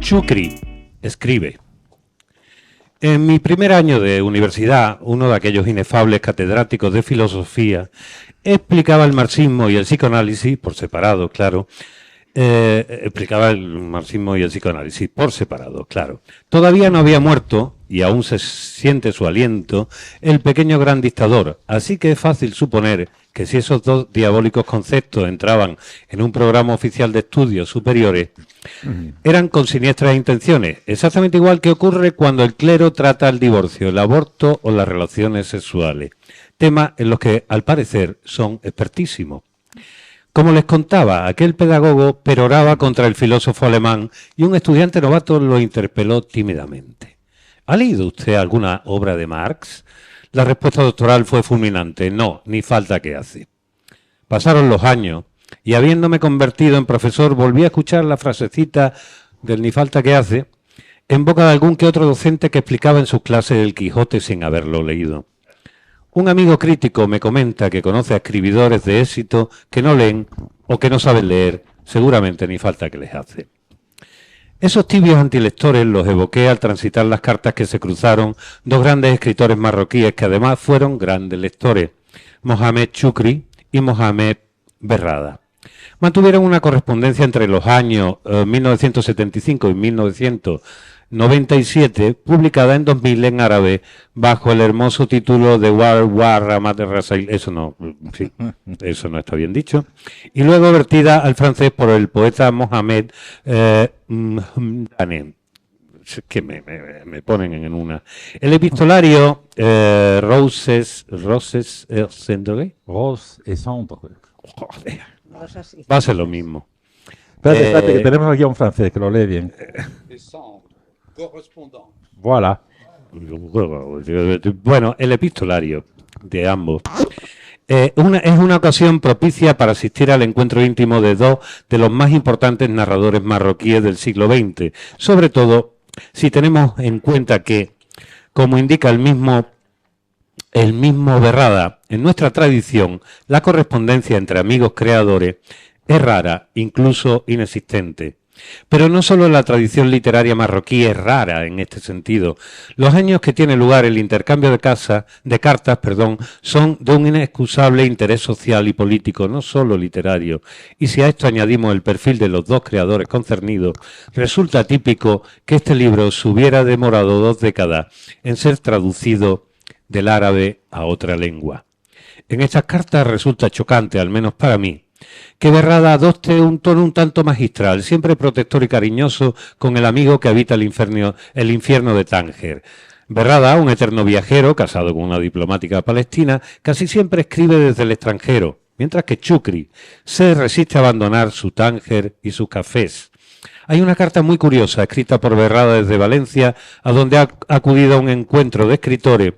Chukri escribe: en mi primer año de universidad, uno de aquellos inefables catedráticos de filosofía explicaba el marxismo y el psicoanálisis por separado, claro. Todavía no había muerto, y aún se siente su aliento, el pequeño gran dictador, así que es fácil suponer que si esos dos diabólicos conceptos entraban en un programa oficial de estudios superiores, eran con siniestras intenciones, exactamente igual que ocurre cuando el clero trata el divorcio, el aborto o las relaciones sexuales, temas en los que, al parecer, son expertísimos. Como les contaba, aquel pedagogo peroraba contra el filósofo alemán y un estudiante novato lo interpeló tímidamente. ¿Ha leído usted alguna obra de Marx? La respuesta doctoral fue fulminante. No, ni falta que hace. Pasaron los años y, habiéndome convertido en profesor, volví a escuchar la frasecita del ni falta que hace en boca de algún que otro docente que explicaba en sus clases el Quijote sin haberlo leído. Un amigo crítico me comenta que conoce a escribidores de éxito que no leen o que no saben leer, seguramente ni falta que les hace. Esos tibios antilectores los evoqué al transitar las cartas que se cruzaron dos grandes escritores marroquíes que además fueron grandes lectores, Mohamed Chukri y Mohamed Berrada. Mantuvieron una correspondencia entre los años 1975 y 1997, publicada en 2000 en árabe, bajo el hermoso título de War Ramat Rasail. Eso no está bien dicho. Y luego vertida al francés por el poeta Mohamed Mdané. Que me ponen en una. El epistolario Roses Sendré. Rose et Cendre. Joder. Va a ser lo mismo. Espérate, que tenemos aquí a un francés que lo lee bien. Voilà. Bueno, el epistolario de ambos es una ocasión propicia para asistir al encuentro íntimo de dos de los más importantes narradores marroquíes del siglo XX, sobre todo si tenemos en cuenta que, como indica el mismo Berrada, en nuestra tradición la correspondencia entre amigos creadores es rara, incluso inexistente. Pero no solo la tradición literaria marroquí es rara en este sentido. Los años que tiene lugar el intercambio de cartas, son de un inexcusable interés social y político, no solo literario. Y si a esto añadimos el perfil de los dos creadores concernidos, resulta típico que este libro se hubiera demorado 2 décadas en ser traducido del árabe a otra lengua. En estas cartas resulta chocante, al menos para mí, que Berrada adopte un tono un tanto magistral, siempre protector y cariñoso con el amigo que habita el infierno de Tánger. Berrada, un eterno viajero, casado con una diplomática palestina, casi siempre escribe desde el extranjero, mientras que Chukri se resiste a abandonar su Tánger y sus cafés. Hay una carta muy curiosa, escrita por Berrada desde Valencia, a donde ha acudido a un encuentro de escritores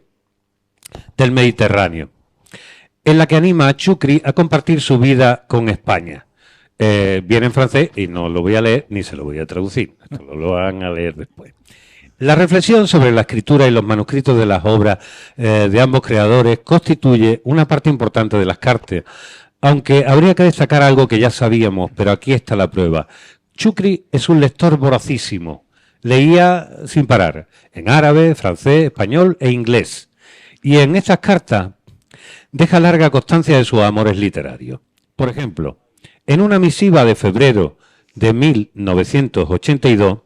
del Mediterráneo, en la que anima a Chukri a compartir su vida con España. Viene en francés y no lo voy a leer ni se lo voy a traducir. Esto lo van a leer después. La reflexión sobre la escritura y los manuscritos de las obras de ambos creadores constituye una parte importante de las cartas, aunque habría que destacar algo que ya sabíamos, pero aquí está la prueba. Chukri es un lector voracísimo. Leía sin parar, en árabe, francés, español e inglés. Y en estas cartas deja larga constancia de sus amores literarios. Por ejemplo, en una misiva de febrero de 1982,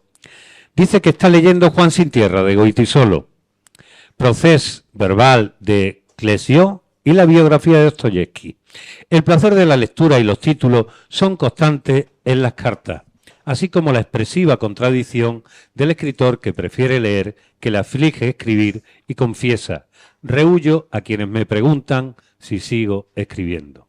dice que está leyendo Juan sin tierra de Goytisolo, Procés verbal de Clesio y la biografía de Dostoyevski. El placer de la lectura y los títulos son constantes en las cartas, así como la expresiva contradicción del escritor que prefiere leer, que le aflige escribir y confiesa: rehuyo a quienes me preguntan si sigo escribiendo.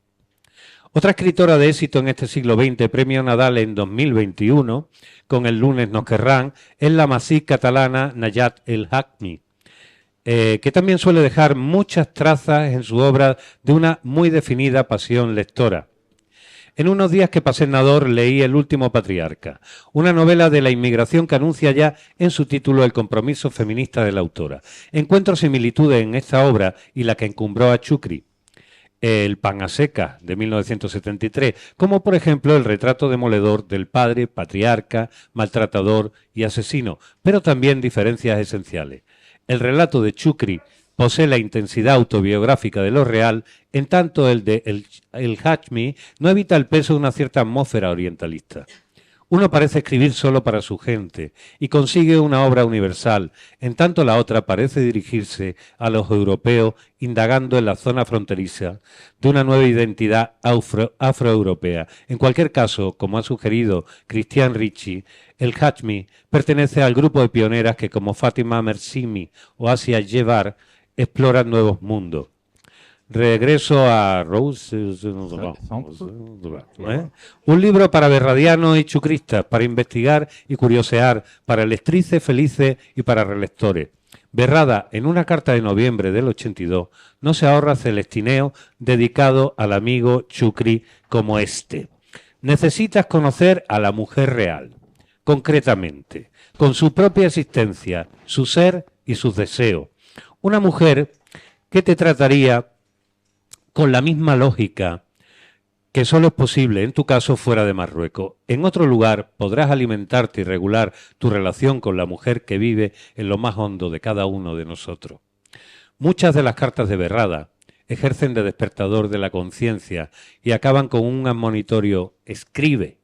Otra escritora de éxito en este siglo XX, premio Nadal en 2021, con El lunes nos querrán, es la masí catalana Najat El Hakmi, que también suele dejar muchas trazas en su obra de una muy definida pasión lectora. En unos días que pasé en Nador leí El último patriarca, una novela de la inmigración que anuncia ya en su título el compromiso feminista de la autora. Encuentro similitudes en esta obra y la que encumbró a Chukri. El pan a secas de 1973, como por ejemplo el retrato demoledor del padre, patriarca, maltratador y asesino, pero también diferencias esenciales. El relato de Chukri posee la intensidad autobiográfica de lo real, en tanto el de El Hachmi no evita el peso de una cierta atmósfera orientalista. Uno parece escribir solo para su gente y consigue una obra universal, en tanto la otra parece dirigirse a los europeos indagando en la zona fronteriza de una nueva identidad afroeuropea. En cualquier caso, como ha sugerido Christian Ricci, el Hachmi pertenece al grupo de pioneras que, como Fátima Mersimi o Asia Yevar, exploran nuevos mundos. Regreso a Rose. Un libro para berradianos y chucristas, para investigar y curiosear, para lestrices felices y para relectores. Berrada, en una carta de noviembre del 82, no se ahorra celestineo dedicado al amigo Chukri como este. Necesitas conocer a la mujer real, concretamente, con su propia existencia, su ser y sus deseos. Una mujer que te trataría con la misma lógica que solo es posible en tu caso fuera de Marruecos. En otro lugar podrás alimentarte y regular tu relación con la mujer que vive en lo más hondo de cada uno de nosotros. Muchas de las cartas de Berrada ejercen de despertador de la conciencia y acaban con un admonitorio «escribe».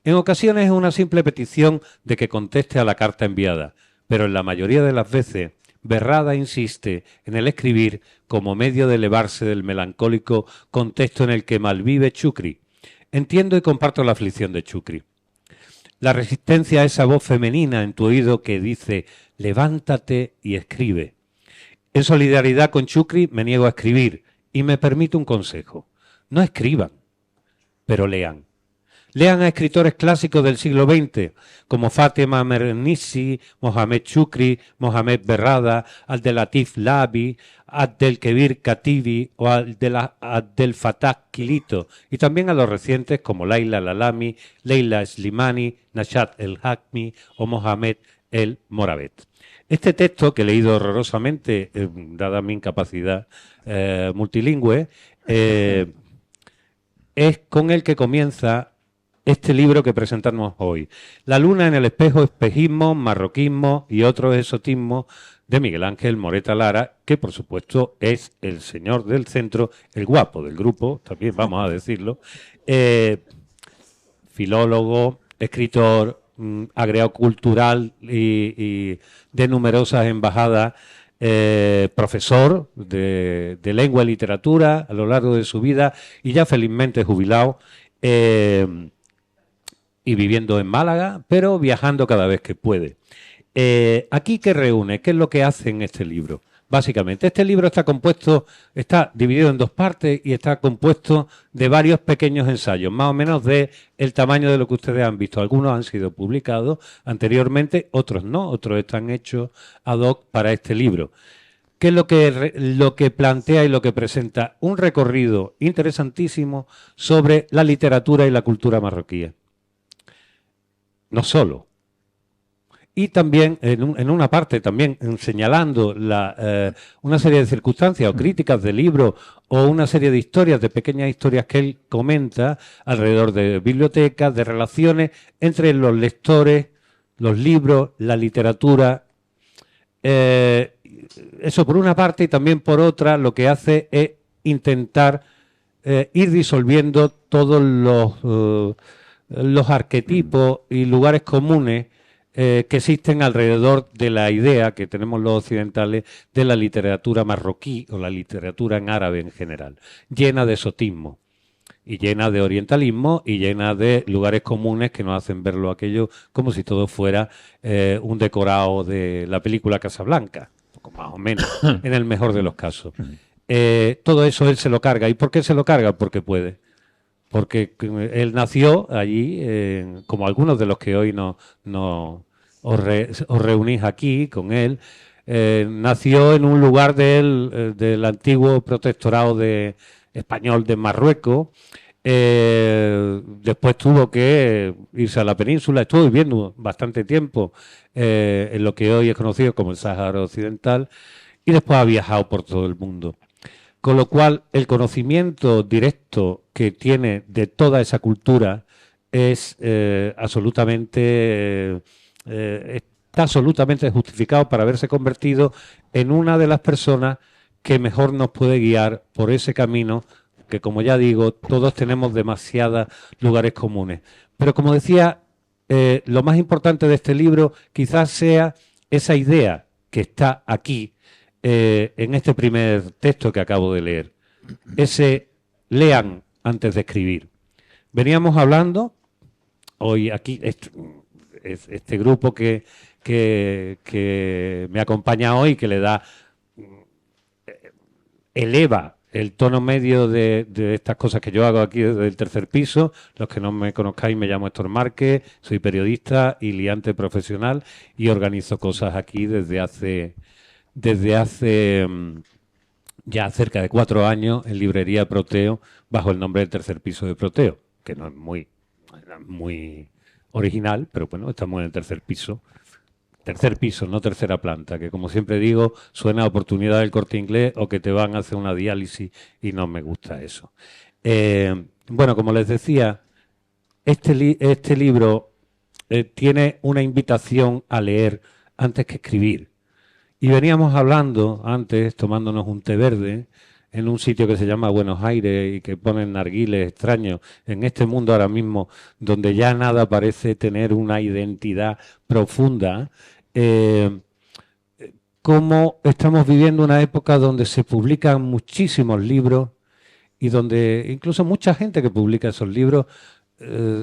En ocasiones es una simple petición de que conteste a la carta enviada, pero en la mayoría de las veces Berrada insiste en el escribir como medio de elevarse del melancólico contexto en el que malvive Chukri. Entiendo y comparto la aflicción de Chukri. La resistencia a esa voz femenina en tu oído que dice «levántate y escribe». En solidaridad con Chukri me niego a escribir y me permito un consejo. No escriban, pero lean. Lean a escritores clásicos del siglo XX, como Fátima Mernissi, Mohamed Chukri, Mohamed Berrada, Abdelatif Labi, Abdelkebir Katibi o Abdel Fattah Kilito, y también a los recientes como Laila Lalami, Leila Slimani, Nashat El Hakmi o Mohamed El Moravet. Este texto, que he leído horrorosamente, dada mi incapacidad multilingüe, es con el que comienza este libro que presentamos hoy. La luna en el espejo, espejismo, marroquismo y otros exotismos de Miguel Ángel Moreta Lara, que por supuesto es el señor del centro, el guapo del grupo, también vamos a decirlo, filólogo, escritor, agregado cultural y de numerosas embajadas, profesor de lengua y literatura a lo largo de su vida y ya felizmente jubilado, y viviendo en Málaga, pero viajando cada vez que puede. Aquí, ¿qué reúne? ¿Qué es lo que hace en este libro? Básicamente, este libro está dividido en dos partes y está compuesto de varios pequeños ensayos, más o menos de el tamaño de lo que ustedes han visto. Algunos han sido publicados anteriormente, otros no, otros están hechos ad hoc para este libro. ¿Qué es lo que plantea y lo que presenta? Un recorrido interesantísimo sobre la literatura y la cultura marroquí. No solo. Y también, en una parte, también señalando una serie de circunstancias o críticas de libros o una serie de historias, de pequeñas historias que él comenta alrededor de bibliotecas, de relaciones entre los lectores, los libros, la literatura. Eso por una parte, y también por otra lo que hace es intentar ir disolviendo todos los arquetipos y lugares comunes que existen alrededor de la idea que tenemos los occidentales de la literatura marroquí o la literatura en árabe en general, llena de exotismo y llena de orientalismo y llena de lugares comunes que nos hacen verlo aquello como si todo fuera un decorado de la película Casablanca, más o menos, en el mejor de los casos. Todo eso él se lo carga. ¿Y por qué se lo carga? Porque puede. Porque él nació allí, como algunos de los que hoy os reunís aquí con él, nació en un lugar del antiguo protectorado español de Marruecos. Después tuvo que irse a la península, estuvo viviendo bastante tiempo en lo que hoy es conocido como el Sáhara Occidental y después ha viajado por todo el mundo. Con lo cual, el conocimiento directo que tiene de toda esa cultura es está absolutamente justificado para haberse convertido en una de las personas que mejor nos puede guiar por ese camino, que como ya digo, todos tenemos demasiados lugares comunes. Pero como decía, lo más importante de este libro quizás sea esa idea que está aquí, en este primer texto que acabo de leer. Ese lean antes de escribir. Veníamos hablando hoy aquí, este grupo que me acompaña hoy, que le da, eleva el tono medio de estas cosas que yo hago aquí desde el tercer piso. Los que no me conozcáis, me llamo Héctor Márquez, soy periodista y liante profesional y organizo cosas aquí desde hace ya cerca de 4 años en Librería Proteo, bajo el nombre del tercer piso de Proteo, que no es muy original, pero bueno, estamos en el tercer piso. Tercer piso, no tercera planta, que como siempre digo, suena a oportunidad del Corte Inglés o que te van a hacer una diálisis y no me gusta eso. Bueno, como les decía, este libro tiene una invitación a leer antes que escribir. Y veníamos hablando antes, tomándonos un té verde, en un sitio que se llama Buenos Aires y que ponen narguiles extraños en este mundo ahora mismo, donde ya nada parece tener una identidad profunda, cómo estamos viviendo una época donde se publican muchísimos libros y donde incluso mucha gente que publica esos libros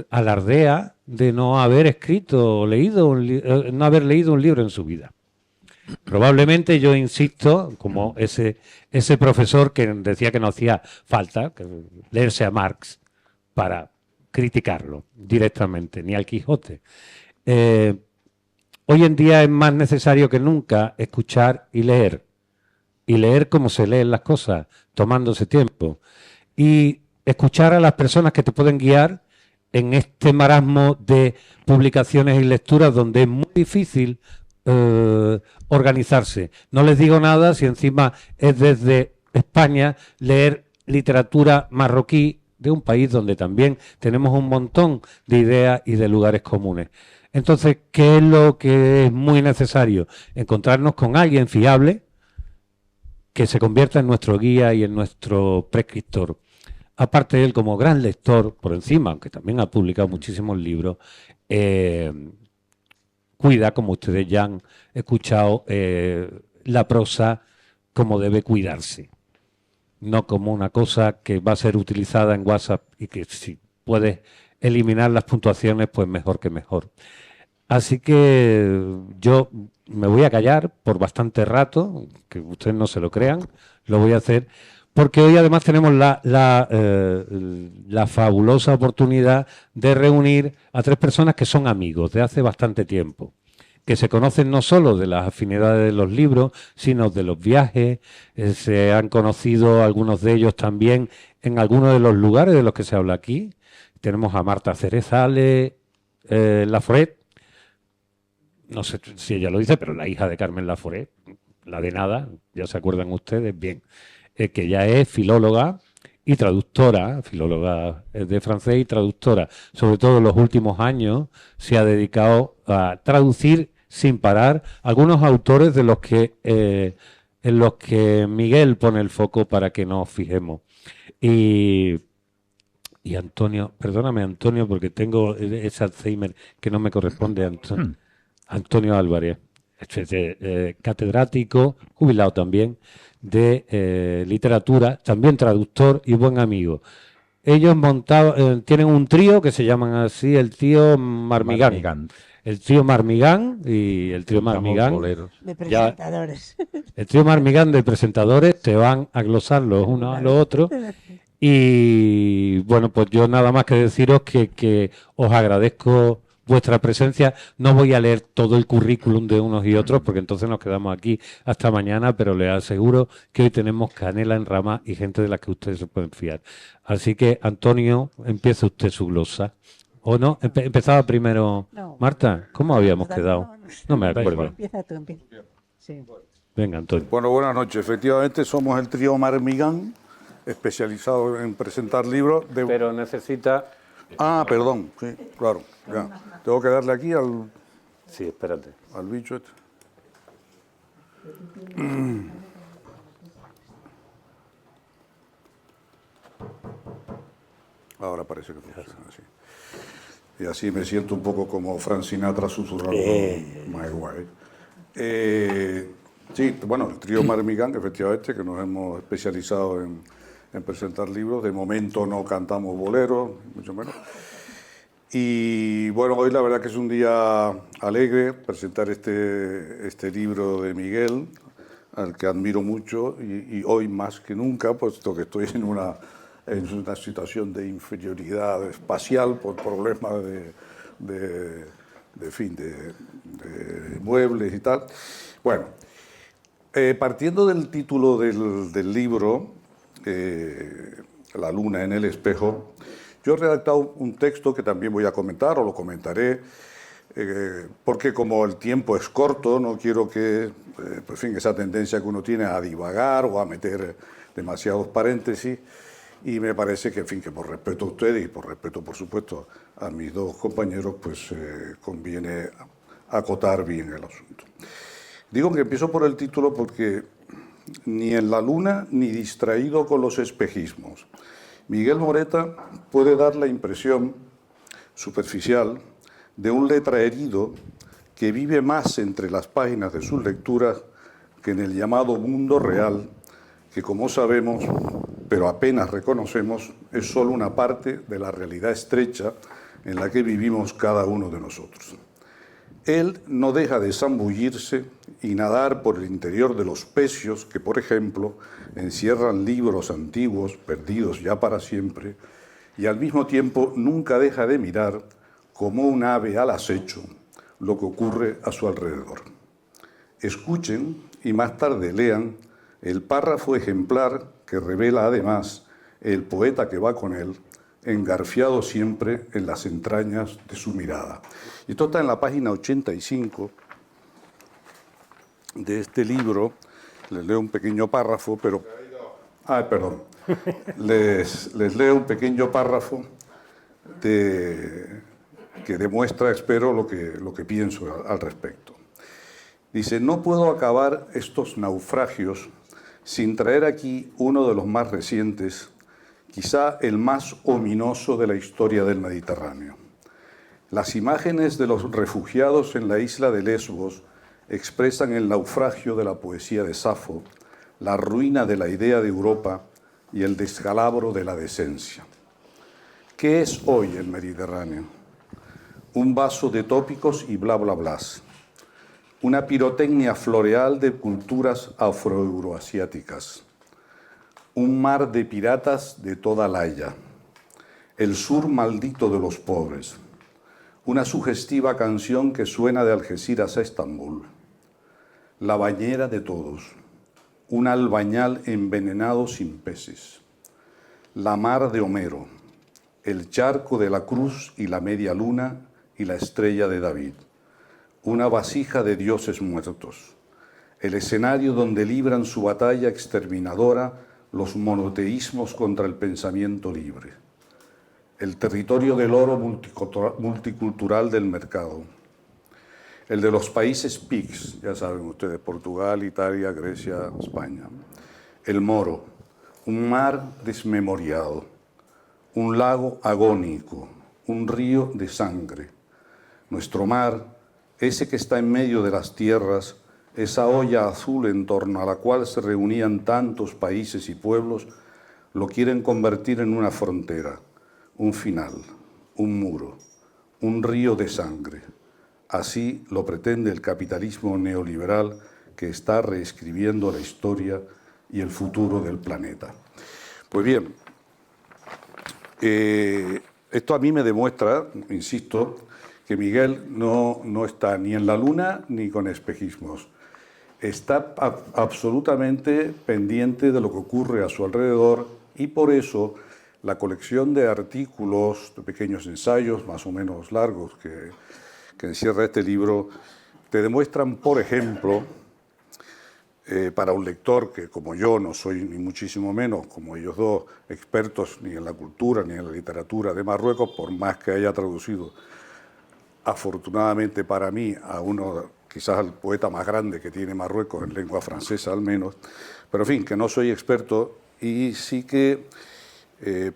alardea de no haber escrito o leído no haber leído un libro en su vida. Probablemente yo insisto, como ese profesor que decía que no hacía falta leerse a Marx para criticarlo directamente, ni al Quijote. Hoy en día es más necesario que nunca escuchar y leer como se leen las cosas, tomándose tiempo, y escuchar a las personas que te pueden guiar en este marasmo de publicaciones y lecturas donde es muy difícil organizarse. No les digo nada si encima es desde España leer literatura marroquí de un país donde también tenemos un montón de ideas y de lugares comunes. Entonces, ¿qué es lo que es muy necesario? Encontrarnos con alguien fiable que se convierta en nuestro guía y en nuestro prescriptor. Aparte de él, como gran lector, por encima, aunque también ha publicado muchísimos libros, cuida, como ustedes ya han escuchado, la prosa como debe cuidarse. No como una cosa que va a ser utilizada en WhatsApp y que si puedes eliminar las puntuaciones, pues mejor que mejor. Así que yo me voy a callar por bastante rato, que ustedes no se lo crean, lo voy a hacer, porque hoy además tenemos la fabulosa oportunidad de reunir a 3 personas que son amigos de hace bastante tiempo, que se conocen no solo de las afinidades de los libros, sino de los viajes. Se han conocido algunos de ellos también en algunos de los lugares de los que se habla aquí. Tenemos a Marta Cerezales Laforet, no sé si ella lo dice, pero la hija de Carmen Laforet, la de nada, ya se acuerdan ustedes, bien, que ya es filóloga y traductora, filóloga de francés y traductora. Sobre todo en los últimos años se ha dedicado a traducir sin parar algunos autores de los que en los que Miguel pone el foco para que nos fijemos. Y Antonio, perdóname Antonio, porque tengo ese Alzheimer que no me corresponde, Antonio Álvarez, catedrático, jubilado también, de literatura, también traductor y buen amigo. Ellos tienen un trío que se llaman así, el tío Marmigán. El trío Marmigán y el trío Marmigán de presentadores. El trío Marmigán de presentadores se van a glosar los unos a los otros. Y bueno, pues yo nada más que deciros que os agradezco vuestra presencia. No voy a leer todo el currículum de unos y otros porque entonces nos quedamos aquí hasta mañana, pero les aseguro que hoy tenemos canela en rama y gente de la que ustedes se pueden fiar. Así que, Antonio, empieza usted su glosa. ¿O no? Empezaba primero No. Marta. ¿Cómo habíamos quedado? No me acuerdo. Empieza tú, empieza. Sí. Venga, Antonio. Bueno, buenas noches. Efectivamente, somos el trío Marmigán, especializado en presentar libros de... Pero necesita... Ah, perdón, sí, claro, ya. Tengo que darle aquí Sí, espérate. al bicho este. Ahora parece que funciona así. Y así me siento un poco como Frank Sinatra susurrando My Way. Sí, bueno, el trío Marmigán, efectivamente, que nos hemos especializado en presentar libros. De momento no cantamos boleros, mucho menos. Y bueno, hoy la verdad que es un día alegre presentar este libro de Miguel, al que admiro mucho, y hoy más que nunca, puesto que estoy en una situación de inferioridad espacial por problemas de muebles y tal. Bueno, partiendo del título del libro, La luna en el espejo, yo he redactado un texto que también voy a comentar, o lo comentaré, porque como el tiempo es corto, no quiero que, en fin, esa tendencia que uno tiene a divagar o a meter demasiados paréntesis, y me parece que, en fin, que por respeto a ustedes y por respeto, por supuesto, a mis dos compañeros, pues conviene acotar bien el asunto. Digo que empiezo por el título porque ni en la luna ni distraído con los espejismos. Miguel Moreta puede dar la impresión superficial de un letraherido que vive más entre las páginas de sus lecturas que en el llamado mundo real, que como sabemos, pero apenas reconocemos, es solo una parte de la realidad estrecha en la que vivimos cada uno de nosotros. Él no deja de zambullirse y nadar por el interior de los pecios que, por ejemplo, encierran libros antiguos, perdidos ya para siempre, y al mismo tiempo nunca deja de mirar, como un ave al acecho, lo que ocurre a su alrededor. Escuchen y más tarde lean el párrafo ejemplar que revela además el poeta que va con él, engarfiado siempre en las entrañas de su mirada. Y esto está en la página 85 de este libro. Les leo un pequeño párrafo, pero... perdón. Les leo un pequeño párrafo que demuestra, espero, lo que pienso al respecto. Dice: no puedo acabar estos naufragios sin traer aquí uno de los más recientes, quizá el más ominoso de la historia del Mediterráneo. Las imágenes de los refugiados en la isla de Lesbos expresan el naufragio de la poesía de Safo, la ruina de la idea de Europa y el descalabro de la decencia. ¿Qué es hoy el Mediterráneo? Un vaso de tópicos y bla bla blas. Una pirotecnia floreal de culturas afroeuroasiáticas. Un mar de piratas de toda la haya. El sur maldito de los pobres. Una sugestiva canción que suena de Algeciras a Estambul. La bañera de todos. Un albañal envenenado sin peces. La mar de Homero. El charco de la cruz y la media luna y la estrella de David. Una vasija de dioses muertos. El escenario donde libran su batalla exterminadora los monoteísmos contra el pensamiento libre. El territorio del oro multicultural del mercado. El de los países PIGS, ya saben ustedes, Portugal, Italia, Grecia, España. El Moro, un mar desmemoriado, un lago agónico, un río de sangre. Nuestro mar, ese que está en medio de las tierras, esa olla azul en torno a la cual se reunían tantos países y pueblos, lo quieren convertir en una frontera, un final, un muro, un río de sangre. Así lo pretende el capitalismo neoliberal que está reescribiendo la historia y el futuro del planeta. Pues bien, esto a mí me demuestra, insisto, que Miguel no está ni en la luna ni con espejismos. Está absolutamente pendiente de lo que ocurre a su alrededor, y por eso la colección de artículos, de pequeños ensayos más o menos largos que encierra este libro, te demuestran, por ejemplo, para un lector que, como yo, no soy ni muchísimo menos, como ellos dos, expertos ni en la cultura ni en la literatura de Marruecos, por más que haya traducido, afortunadamente para mí, a uno, quizás al poeta más grande que tiene Marruecos, en lengua francesa al menos, pero en fin, que no soy experto y sí que,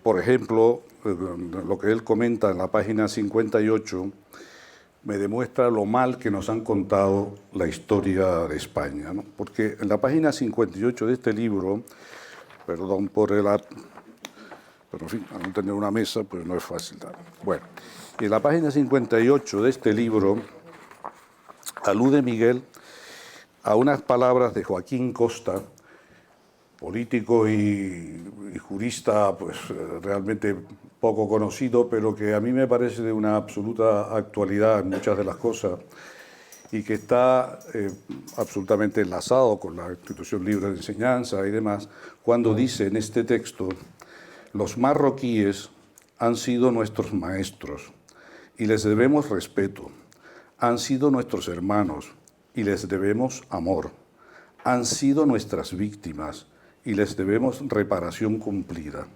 por ejemplo, lo que él comenta en la página 58, me demuestra lo mal que nos han contado la historia de España, ¿no? Porque en la página 58 de este libro, perdón por el... Pero en fin, al no tener una mesa, pues no es fácil. Bueno, en la página 58 de este libro alude Miguel a unas palabras de Joaquín Costa, político y jurista pues realmente poco conocido, pero que a mí me parece de una absoluta actualidad en muchas de las cosas y que está absolutamente enlazado con la institución libre de enseñanza y demás, cuando dice en este texto: los marroquíes han sido nuestros maestros y les debemos respeto, han sido nuestros hermanos y les debemos amor, han sido nuestras víctimas y les debemos reparación cumplida.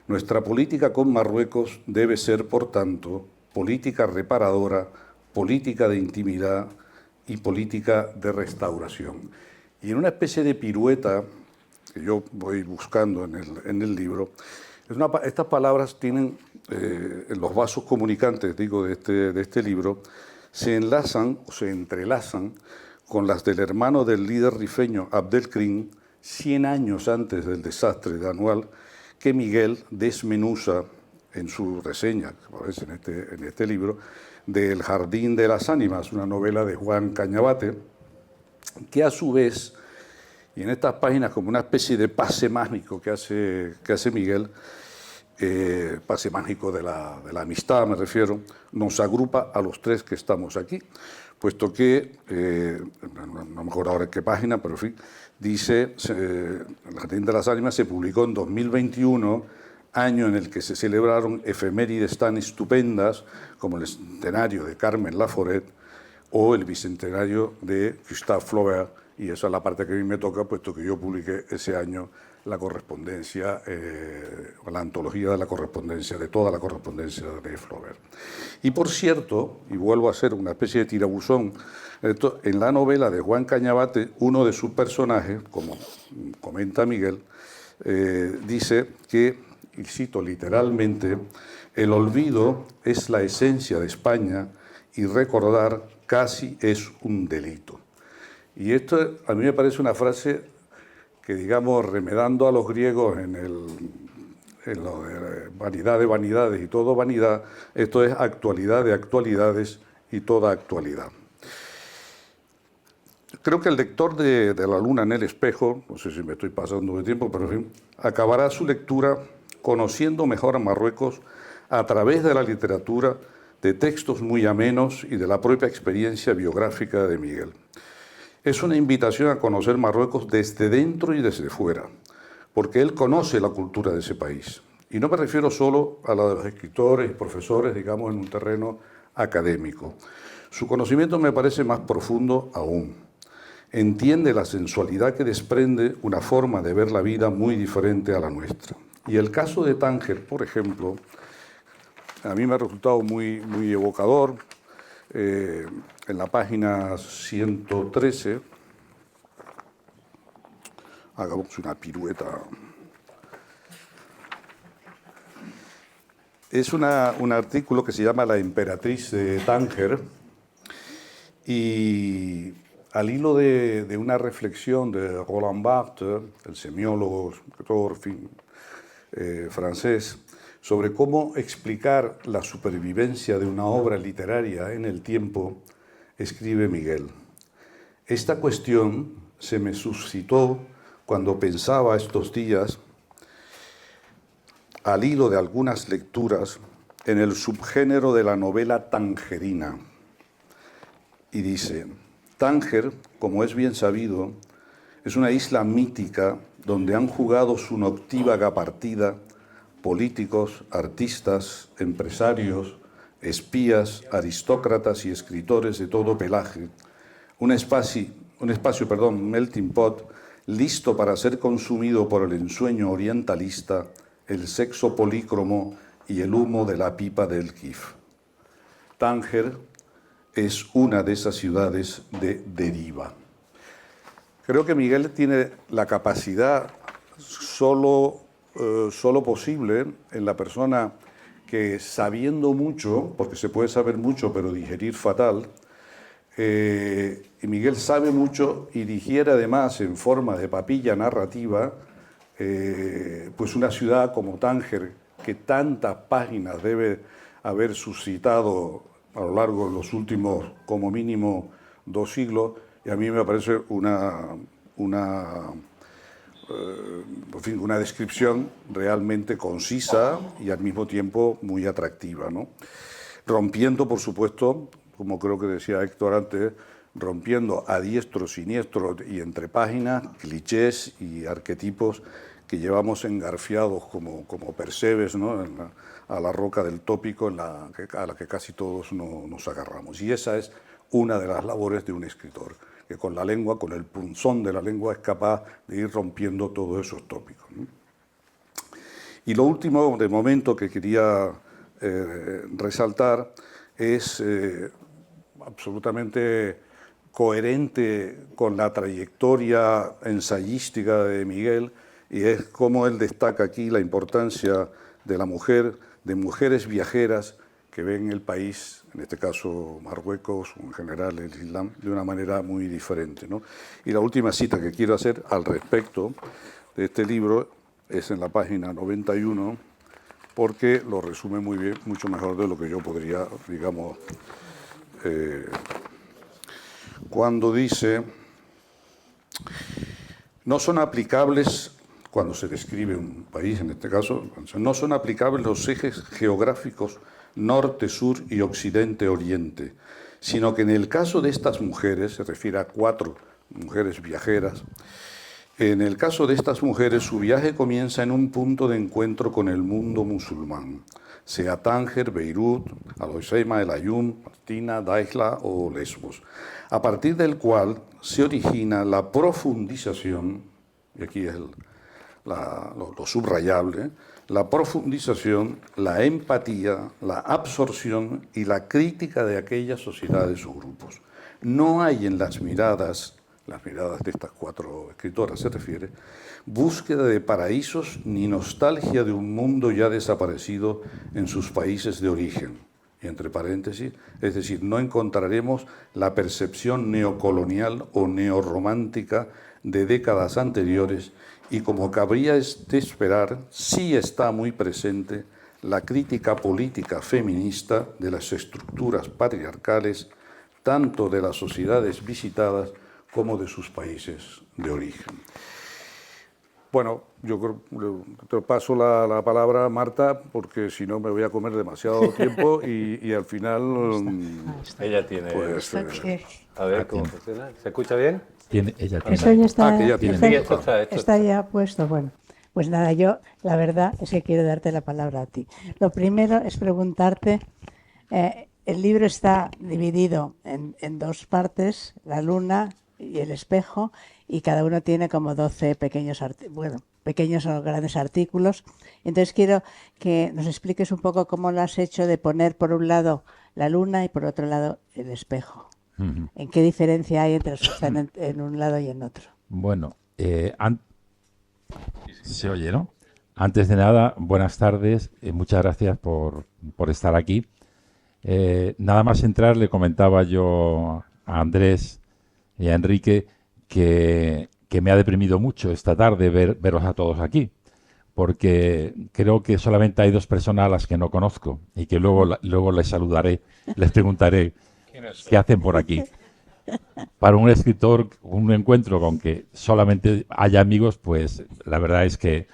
Nuestra política con Marruecos debe ser, por tanto, política reparadora, política de intimidad y política de restauración. Y en una especie de pirueta que yo voy buscando en el libro, estas palabras tienen, en los vasos comunicantes, digo, de este libro, se enlazan o se entrelazan con las del hermano del líder rifeño Abdelkrim, 100 años antes del desastre de Anual, que Miguel desmenuza en su reseña, que aparece en este libro, del Jardín de las Ánimas, una novela de Juan Cañabate, que a su vez, y en estas páginas como una especie de pase mágico que hace Miguel, pase mágico de la amistad me refiero, nos agrupa a los tres que estamos aquí, puesto que, no me acuerdo ahora en qué página, pero en fin, dice, el Jardín de las Ánimas se publicó en 2021, año en el que se celebraron efemérides tan estupendas como el centenario de Carmen Laforet o el bicentenario de Gustave Flaubert, y esa es la parte que a mí me toca, puesto que yo publiqué ese año la correspondencia, la antología de la correspondencia, de toda la correspondencia de Flaubert. Y por cierto, y vuelvo a hacer una especie de tirabuzón, en la novela de Juan Cañabate, uno de sus personajes, como comenta Miguel, dice que, y cito literalmente, el olvido es la esencia de España y recordar casi es un delito. Y esto a mí me parece una frase que, digamos, remedando a los griegos en lo de vanidad de vanidades y todo vanidad, esto es actualidad de actualidades y toda actualidad. Creo que el lector de La luna en el espejo, no sé si me estoy pasando de tiempo, pero en fin, acabará su lectura conociendo mejor a Marruecos a través de la literatura, de textos muy amenos y de la propia experiencia biográfica de Miguel. Es una invitación a conocer Marruecos desde dentro y desde fuera, porque él conoce la cultura de ese país. Y no me refiero solo a la de los escritores y profesores, digamos, en un terreno académico. Su conocimiento me parece más profundo aún. Entiende la sensualidad que desprende una forma de ver la vida muy diferente a la nuestra. Y el caso de Tánger, por ejemplo, a mí me ha resultado muy evocador. En la página 113, hagamos una pirueta. Es un artículo que se llama La emperatriz de Tánger, y al hilo de una reflexión de Roland Barthes, el semiólogo, escritor, francés, sobre cómo explicar la supervivencia de una obra literaria en el tiempo, escribe Miguel: esta cuestión se me suscitó cuando pensaba estos días, al hilo de algunas lecturas, en el subgénero de la novela tangerina. Y dice: Tánger, como es bien sabido, es una isla mítica donde han jugado su noctívaga partida políticos, artistas, empresarios, espías, aristócratas y escritores de todo pelaje, un melting pot, listo para ser consumido por el ensueño orientalista, el sexo polícromo y el humo de la pipa del Kif. Tánger es una de esas ciudades de deriva. Creo que Miguel tiene la capacidad solo posible en la persona que, sabiendo mucho, porque se puede saber mucho pero digerir fatal, y Miguel sabe mucho y digiere además en forma de papilla narrativa, pues una ciudad como Tánger, que tantas páginas debe haber suscitado a lo largo de los últimos, como mínimo, 2 siglos, y a mí me parece una descripción realmente concisa y al mismo tiempo muy atractiva, ¿no? Rompiendo, por supuesto, como creo que decía Héctor antes, rompiendo a diestro, siniestro y entre páginas, clichés y arquetipos que llevamos engarfiados como percebes, ¿no?, a la roca del tópico a la que casi todos nos agarramos. Y esa es una de las labores de un escritor, que con la lengua, con el punzón de la lengua, es capaz de ir rompiendo todos esos tópicos, ¿no? Y lo último, de momento, que quería resaltar es absolutamente coherente con la trayectoria ensayística de Miguel, y es cómo él destaca aquí la importancia de la mujer, de mujeres viajeras que ven el país, en este caso Marruecos o en general el Islam, de una manera muy diferente, ¿no? Y la última cita que quiero hacer al respecto de este libro es en la página 91, porque lo resume muy bien, mucho mejor de lo que yo podría, digamos, cuando dice: no son aplicables, cuando se describe un país, en este caso, no son aplicables los ejes geográficos norte, sur y occidente, oriente, sino que en el caso de estas mujeres, se refiere a 4 mujeres viajeras, en el caso de estas mujeres su viaje comienza en un punto de encuentro con el mundo musulmán, sea Tánger, Beirut, Al-Hoceima, El Aaiún, Martina, Dakhla o Lesbos, a partir del cual se origina la profundización, y aquí es lo subrayable, la profundización, la empatía, la absorción y la crítica de aquellas sociedades o grupos. No hay en las miradas de estas 4 escritoras se refiere, búsqueda de paraísos ni nostalgia de un mundo ya desaparecido en sus países de origen. Y entre paréntesis, es decir, no encontraremos la percepción neocolonial o neorromántica de décadas anteriores, y como cabría de esperar, sí está muy presente la crítica política feminista de las estructuras patriarcales, tanto de las sociedades visitadas como de sus países de origen. Bueno, yo creo, te paso la palabra, Marta, porque si no me voy a comer demasiado tiempo y al final... Ella tiene... Pues, a ver cómo funciona. ¿Se escucha bien? Ella tiene. Eso ya está, que ya tiene. está ya puesto. Bueno, pues nada, yo la verdad es que quiero darte la palabra a ti. Lo primero es preguntarte, el libro está dividido en 2 partes, la luna y el espejo, y cada uno tiene como 12 pequeños o grandes artículos. Entonces quiero que nos expliques un poco cómo lo has hecho de poner por un lado la luna y por otro lado el espejo. ¿En qué diferencia hay entre los que están en un lado y en otro? Bueno, se oye, ¿no? Antes de nada, buenas tardes, muchas gracias por estar aquí. Nada más entrar, le comentaba yo a Andrés y a Enrique que me ha deprimido mucho esta tarde veros a todos aquí, porque creo que solamente hay 2 personas a las que no conozco y que luego les saludaré, les preguntaré qué hacen por aquí. Para un escritor, un encuentro con que solamente haya amigos, pues la verdad es que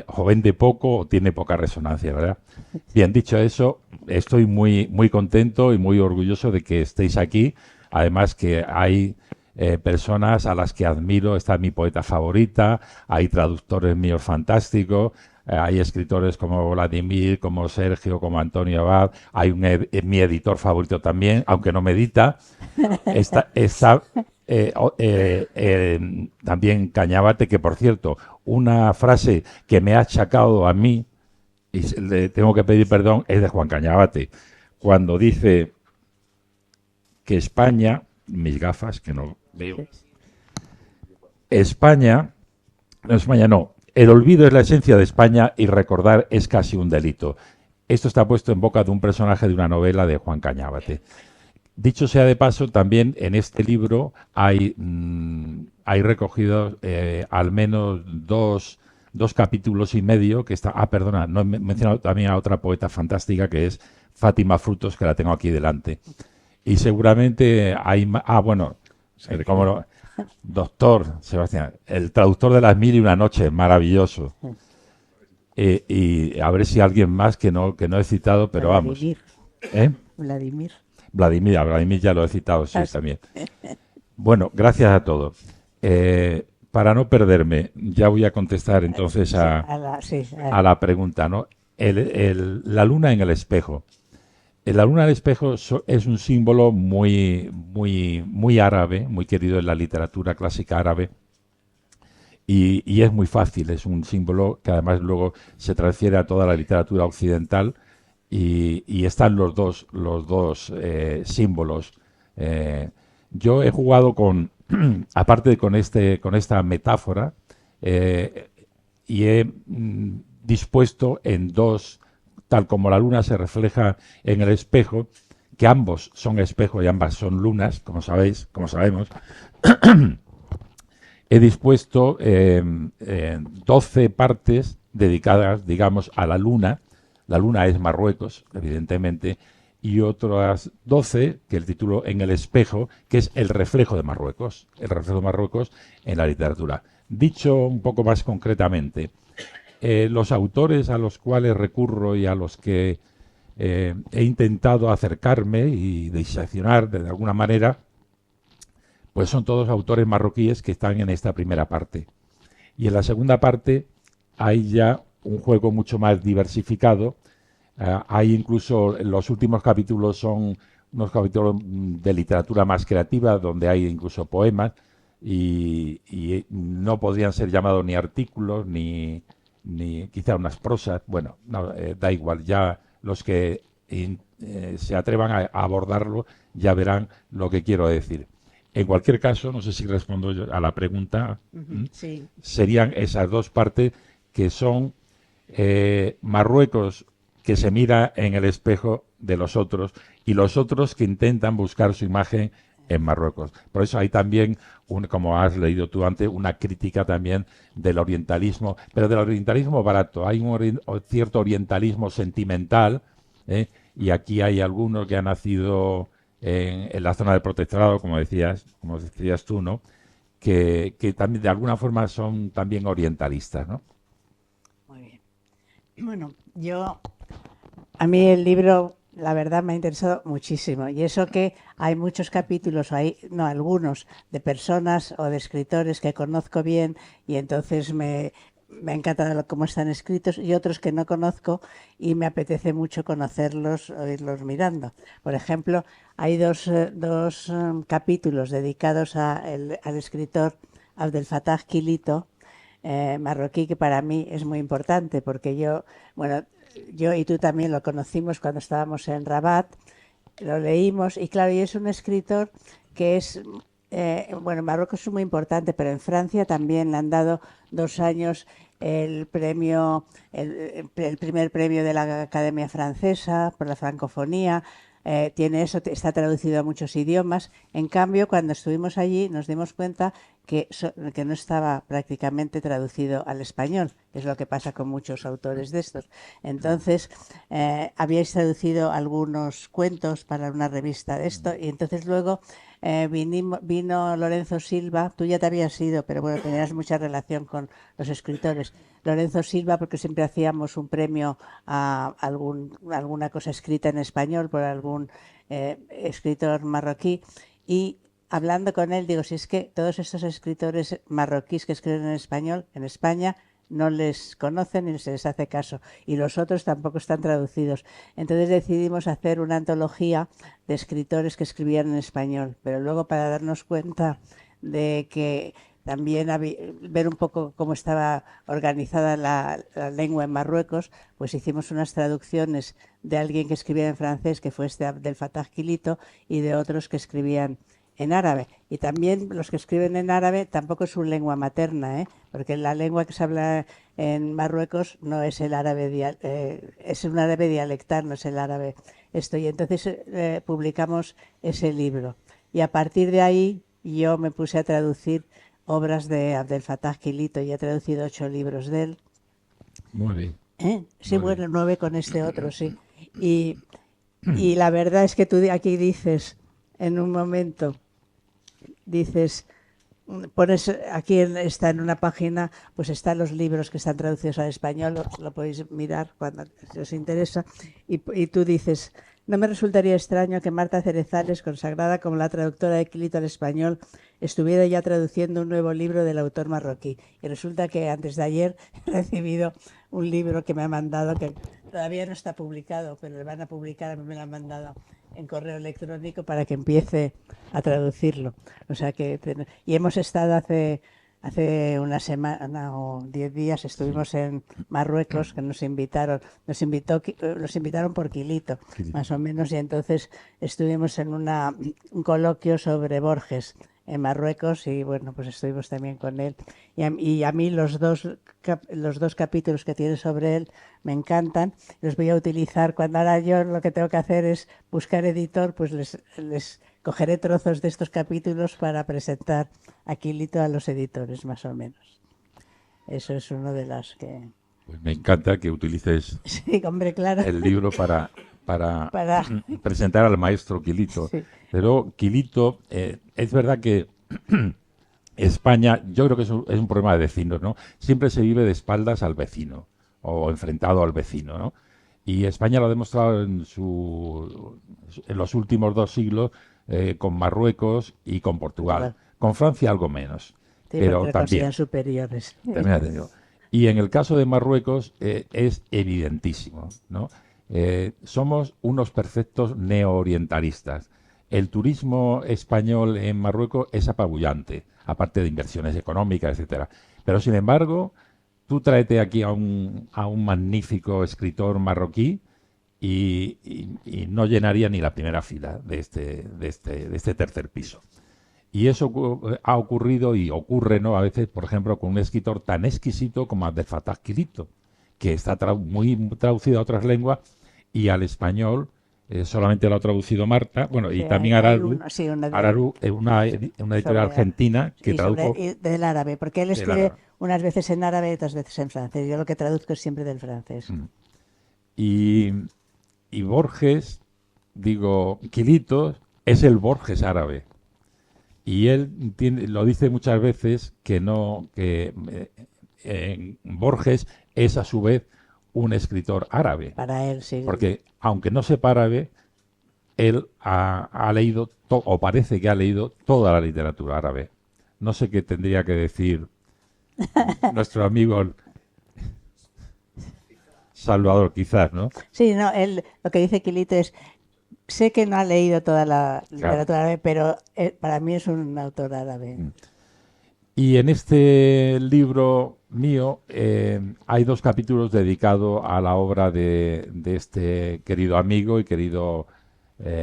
o vende poco o tiene poca resonancia, ¿verdad? Bien, dicho eso, estoy muy, muy contento y muy orgulloso de que estéis aquí. Además que hay personas a las que admiro, está mi poeta favorita, hay traductores míos fantásticos, hay escritores como Vladimir, como Sergio, como Antonio Abad, hay mi editor favorito también, aunque no me edita, está también Cañabate, que por cierto, una frase que me ha achacado a mí, y le tengo que pedir perdón, es de Juan Cañabate, cuando dice que España, mis gafas, que no veo, España no, el olvido es la esencia de España y recordar es casi un delito. Esto está puesto en boca de un personaje de una novela de Juan Cañabate. Dicho sea de paso, también en este libro hay recogidos al menos dos capítulos y medio que está... Ah, perdona, no he mencionado también a otra poeta fantástica que es Fátima Frutos, que la tengo aquí delante. Y seguramente hay... bueno, como lo, doctor Sebastián, el traductor de Las Mil y una Noches, maravilloso. Y a ver si alguien más que no he citado, pero Vladimir. Vamos. Vladimir ya lo he citado, sí, también. Bueno, gracias a todos. Para no perderme, ya voy a contestar entonces a la pregunta, ¿no? La luna en el espejo. La luna en el espejo es un símbolo muy árabe, muy querido en la literatura clásica árabe. Y es muy fácil, es un símbolo que además luego se transfiere a toda la literatura occidental y están los dos símbolos. Yo he jugado aparte con esta metáfora, y he dispuesto en dos, tal como la luna se refleja en el espejo, que ambos son espejos y ambas son lunas, como sabemos. He dispuesto 12 partes dedicadas, digamos, a la luna. La luna es Marruecos, evidentemente, y otras 12, que el título En el espejo, que es el reflejo de Marruecos en la literatura. Dicho un poco más concretamente, los autores a los cuales recurro y a los que he intentado acercarme y diseccionar de alguna manera, pues son todos autores marroquíes que están en esta primera parte. Y en la segunda parte hay ya un juego mucho más diversificado. Hay incluso, los últimos capítulos son unos capítulos de literatura más creativa, donde hay incluso poemas, y no podrían ser llamados ni artículos, ni quizá unas prosas. Bueno, no, da igual, ya los que se atrevan a abordarlo ya verán lo que quiero decir. En cualquier caso, no sé si respondo yo a la pregunta, sí. Serían esas dos partes que son Marruecos, que se mira en el espejo de los otros, y los otros que intentan buscar su imagen en Marruecos. Por eso hay también, como has leído tú antes, una crítica también del orientalismo, pero del orientalismo barato. Hay un cierto orientalismo sentimental, y aquí hay algunos que han nacido en la zona del protectorado, como decías tú, ¿no? Que también de alguna forma son también orientalistas, ¿no? Muy bien. Bueno, a mí el libro, la verdad, me ha interesado muchísimo. Y eso que hay muchos capítulos, algunos, de personas o de escritores que conozco bien y entonces me ha encantado cómo están escritos, y otros que no conozco y me apetece mucho conocerlos o irlos mirando. Por ejemplo, hay dos capítulos dedicados al escritor Abdel Fattah Quilito, marroquí, que para mí es muy importante porque yo y tú también lo conocimos cuando estábamos en Rabat, lo leímos y claro, y es un escritor que es... en Marruecos es muy importante, pero en Francia también le han dado 2 años el primer premio de la Academia Francesa por la francofonía. Tiene eso, está traducido a muchos idiomas. En cambio, cuando estuvimos allí nos dimos cuenta que no estaba prácticamente traducido al español. Es lo que pasa con muchos autores de estos. Entonces, habíais traducido algunos cuentos para una revista de esto, y entonces luego vino Lorenzo Silva. Tú ya te habías ido, pero bueno, tenías mucha relación con los escritores. Lorenzo Silva, porque siempre hacíamos un premio a alguna cosa escrita en español por algún escritor marroquí, y hablando con él digo, si es que todos estos escritores marroquíes que escriben en español en España no les conocen ni se les hace caso, y los otros tampoco están traducidos. Entonces decidimos hacer una antología de escritores que escribían en español, pero luego, para darnos cuenta de que también ver un poco cómo estaba organizada la lengua en Marruecos, pues hicimos unas traducciones de alguien que escribía en francés, que fue Abdel Fattah Quilito, y de otros que escribían en árabe. Y también los que escriben en árabe tampoco es su lengua materna, porque la lengua que se habla en Marruecos no es el árabe, es un árabe dialectal, no es el árabe esto. Y entonces publicamos ese libro. Y a partir de ahí yo me puse a traducir obras de Abdel Fattah Quilito, y he traducido 8 libros de él. Muy bien. Sí, Muy bueno, 9 con este otro, sí. Y la verdad es que tú aquí dices, en un momento, dices, pones aquí, está en una página, pues están los libros que están traducidos al español, lo podéis mirar cuando os interesa, y tú dices: no me resultaría extraño que Marta Cerezales, consagrada como la traductora de Quilito al español, estuviera ya traduciendo un nuevo libro del autor marroquí. Y resulta que antes de ayer he recibido un libro que me ha mandado, que todavía no está publicado, pero le van a publicar, a mí me lo han mandado en correo electrónico para que empiece a traducirlo. O sea que, y hemos estado hace una semana o 10 días, estuvimos en Marruecos, que nos invitaron por Quilito, más o menos, y entonces estuvimos en un coloquio sobre Borges en Marruecos, y bueno, pues estuvimos también con él. Y a mí los dos capítulos que tiene sobre él me encantan. Los voy a utilizar cuando ahora yo lo que tengo que hacer es buscar editor, pues les cogeré trozos de estos capítulos para presentar a Quilito a los editores, más o menos. Eso es uno de las que... Pues me encanta que utilices sí, hombre, claro. el libro para presentar al maestro Quilito. Sí. Pero Quilito, es verdad que España, yo creo que es un problema de vecinos, ¿no? Siempre se vive de espaldas al vecino o enfrentado al vecino, ¿no? Y España lo ha demostrado en los últimos 2 siglos con Marruecos y con Portugal. Con Francia algo menos, Sí, pero porque también. superiores. También ha tenido. Y en el caso de Marruecos es evidentísimo, ¿no? Somos unos perfectos neoorientalistas. El turismo español en Marruecos es apabullante, aparte de inversiones económicas, etcétera. Pero sin embargo, tú tráete aquí a un magnífico escritor marroquí y no llenaría ni la primera fila de este tercer piso. Y eso ha ocurrido y ocurre, ¿no? A veces, por ejemplo, con un escritor tan exquisito como Abdel Fattah Quilito, que está muy traducido a otras lenguas, y al español solamente lo ha traducido Marta, bueno, y Sí, también hay Araru, una editorial sobre- argentina que tradujo del árabe, porque él del escribe árabe. unas veces en árabe y otras veces en francés. Yo lo que traduzco es siempre del francés. Y Borges, Quilito es el Borges árabe. Y él lo dice muchas veces que Borges es a su vez un escritor árabe. Para él, sí. Porque aunque no sepa árabe, él ha leído, o parece que ha leído, toda la literatura árabe. No sé qué tendría que decir nuestro amigo Salvador, quizás, ¿no? Sí, no, él lo que dice Quilito es: sé que no ha leído toda la literatura árabe, pero para mí es un autor árabe. Y en este libro mío hay 2 capítulos dedicados a la obra de este querido amigo y querido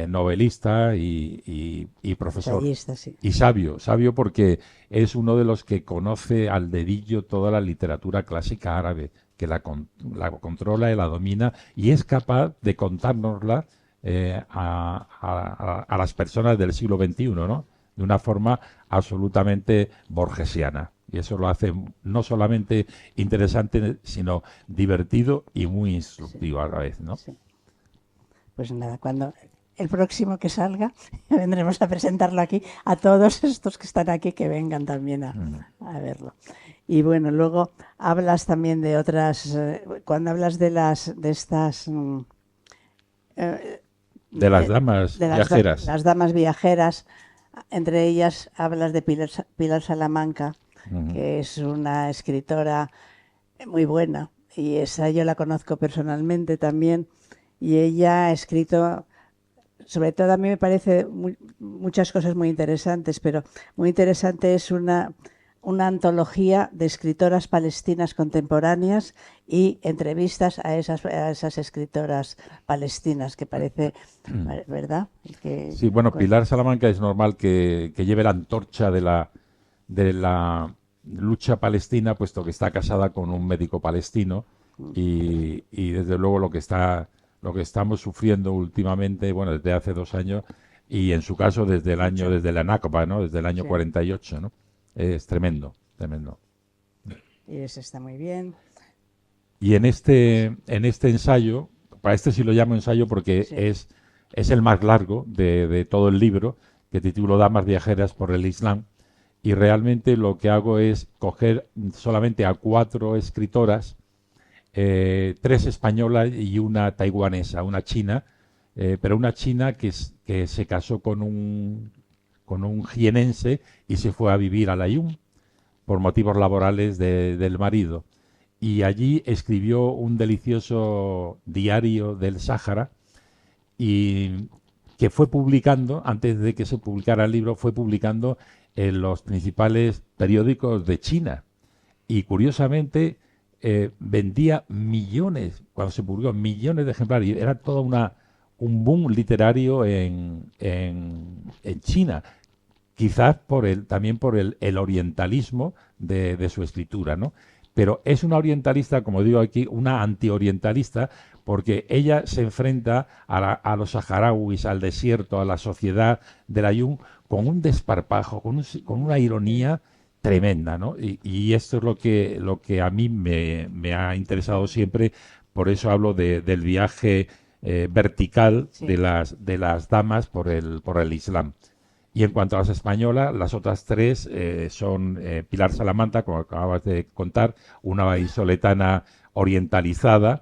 novelista y profesor. Ensayista, sí. Y sabio porque es uno de los que conoce al dedillo toda la literatura clásica árabe, que la controla y la domina, y es capaz de contárnosla a las personas del siglo XXI, ¿no? De una forma absolutamente borgesiana. Y eso lo hace no solamente interesante, sino divertido y muy instructivo a la vez, ¿no? Sí. Pues nada, cuando el próximo que salga, vendremos a presentarlo aquí a todos estos que están aquí, que vengan también a verlo. Y bueno, luego hablas también de otras, cuando hablas de estas... de las damas viajeras. Las damas viajeras, entre ellas hablas de Pilar Salamanca, que es una escritora muy buena. Y esa yo la conozco personalmente también. Y ella ha escrito, sobre todo a mí me parece muchas cosas muy interesantes, pero muy interesante es una antología de escritoras palestinas contemporáneas y entrevistas a esas escritoras palestinas, que parece, ¿verdad? Sí, bueno, Pilar Salamanca es normal que lleve la antorcha de la lucha palestina, puesto que está casada con un médico palestino y desde luego lo que estamos sufriendo últimamente, bueno, desde hace 2 años y en su caso desde la Nakba, ¿no? Desde el año 48, ¿no? Es tremendo, tremendo. Y eso está muy bien. Y en este ensayo, para este sí lo llamo ensayo porque es el más largo de todo el libro, que titulo Damas viajeras por el Islam, y realmente lo que hago es coger solamente a 4 escritoras, 3 españolas y una taiwanesa, una china, pero una china que se casó con un jienense y se fue a vivir a Layún por motivos laborales del marido. Y allí escribió un delicioso diario del Sáhara y que fue publicando, antes de que se publicara el libro, fue publicando en los principales periódicos de China. Y curiosamente vendía millones, cuando se publicó, millones de ejemplares. Y era todo un boom literario en China. Quizás también por el orientalismo de su escritura, ¿no? Pero es una orientalista, como digo aquí, una antiorientalista, porque ella se enfrenta a los saharauis, al desierto, a la sociedad del Ayun, con un desparpajo, con una ironía tremenda, ¿no? Y esto es lo que a mí me ha interesado siempre, por eso hablo del viaje vertical de las damas por el Islam. Y en cuanto a las españolas, las otras 3 son Pilar Salamanca, como acabas de contar, una vallisoletana orientalizada,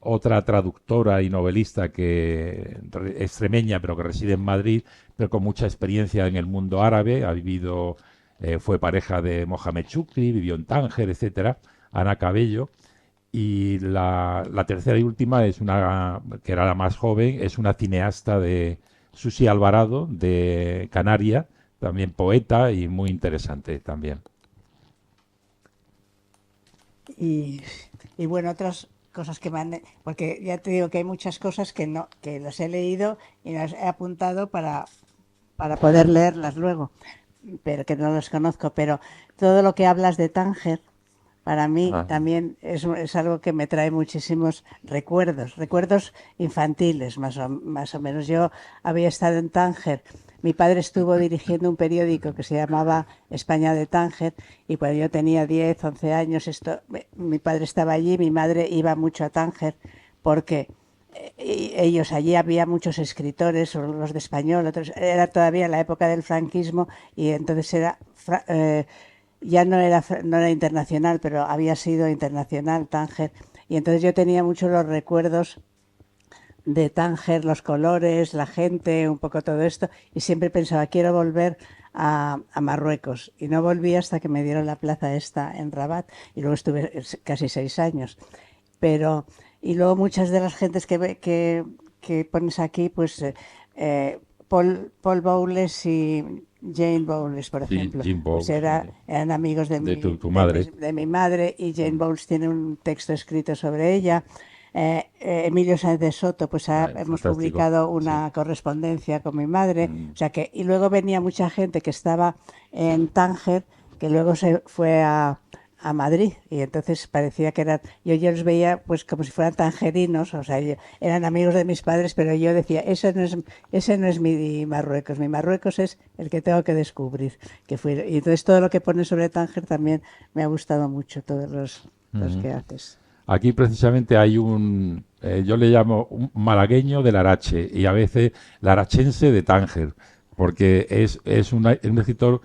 otra traductora y novelista que extremeña, pero que reside en Madrid, pero con mucha experiencia en el mundo árabe, fue pareja de Mohamed Chukri, vivió en Tánger, etcétera, Ana Cabello. Y la tercera y última es que era la más joven, es una cineasta de Susi Alvarado, de Canarias, también poeta y muy interesante también. Y bueno, otras cosas que porque ya te digo que hay muchas cosas que las he leído y las he apuntado para poder leerlas luego, pero que no las conozco. Pero todo lo que hablas de Tánger, para mí también es algo que me trae muchísimos recuerdos infantiles, más o menos. Yo había estado en Tánger, mi padre estuvo dirigiendo un periódico que se llamaba España de Tánger, y cuando yo tenía 10, 11 años, mi padre estaba allí, mi madre iba mucho a Tánger, porque ellos allí había muchos escritores, los de español, otros, era todavía la época del franquismo, y entonces era... ya no era internacional, pero había sido internacional Tánger, y entonces yo tenía muchos los recuerdos de Tánger, los colores, la gente, un poco todo esto, y siempre pensaba, quiero volver a Marruecos, y no volví hasta que me dieron la plaza esta en Rabat, y luego estuve casi 6 años. Y luego muchas de las gentes que pones aquí, pues Paul Bowles y Jane Bowles, por ejemplo, Jane Bowles, pues eran amigos de tu madre. de mi madre, y Jane Bowles tiene un texto escrito sobre ella. Emilio Sáenz de Soto, pues hemos fantástico. publicado una correspondencia con mi madre, o sea que, y luego venía mucha gente que estaba en Tánger, que luego se fue a Madrid, y entonces parecía que eran, yo los veía pues como si fueran tangerinos, o sea, eran amigos de mis padres, pero yo decía, ese no es mi Marruecos es el que tengo que descubrir, y entonces todo lo que pones sobre Tánger también me ha gustado mucho, todos los que haces. Aquí precisamente hay yo le llamo un malagueño del Arache, y a veces larachense de Tánger, porque es un escritor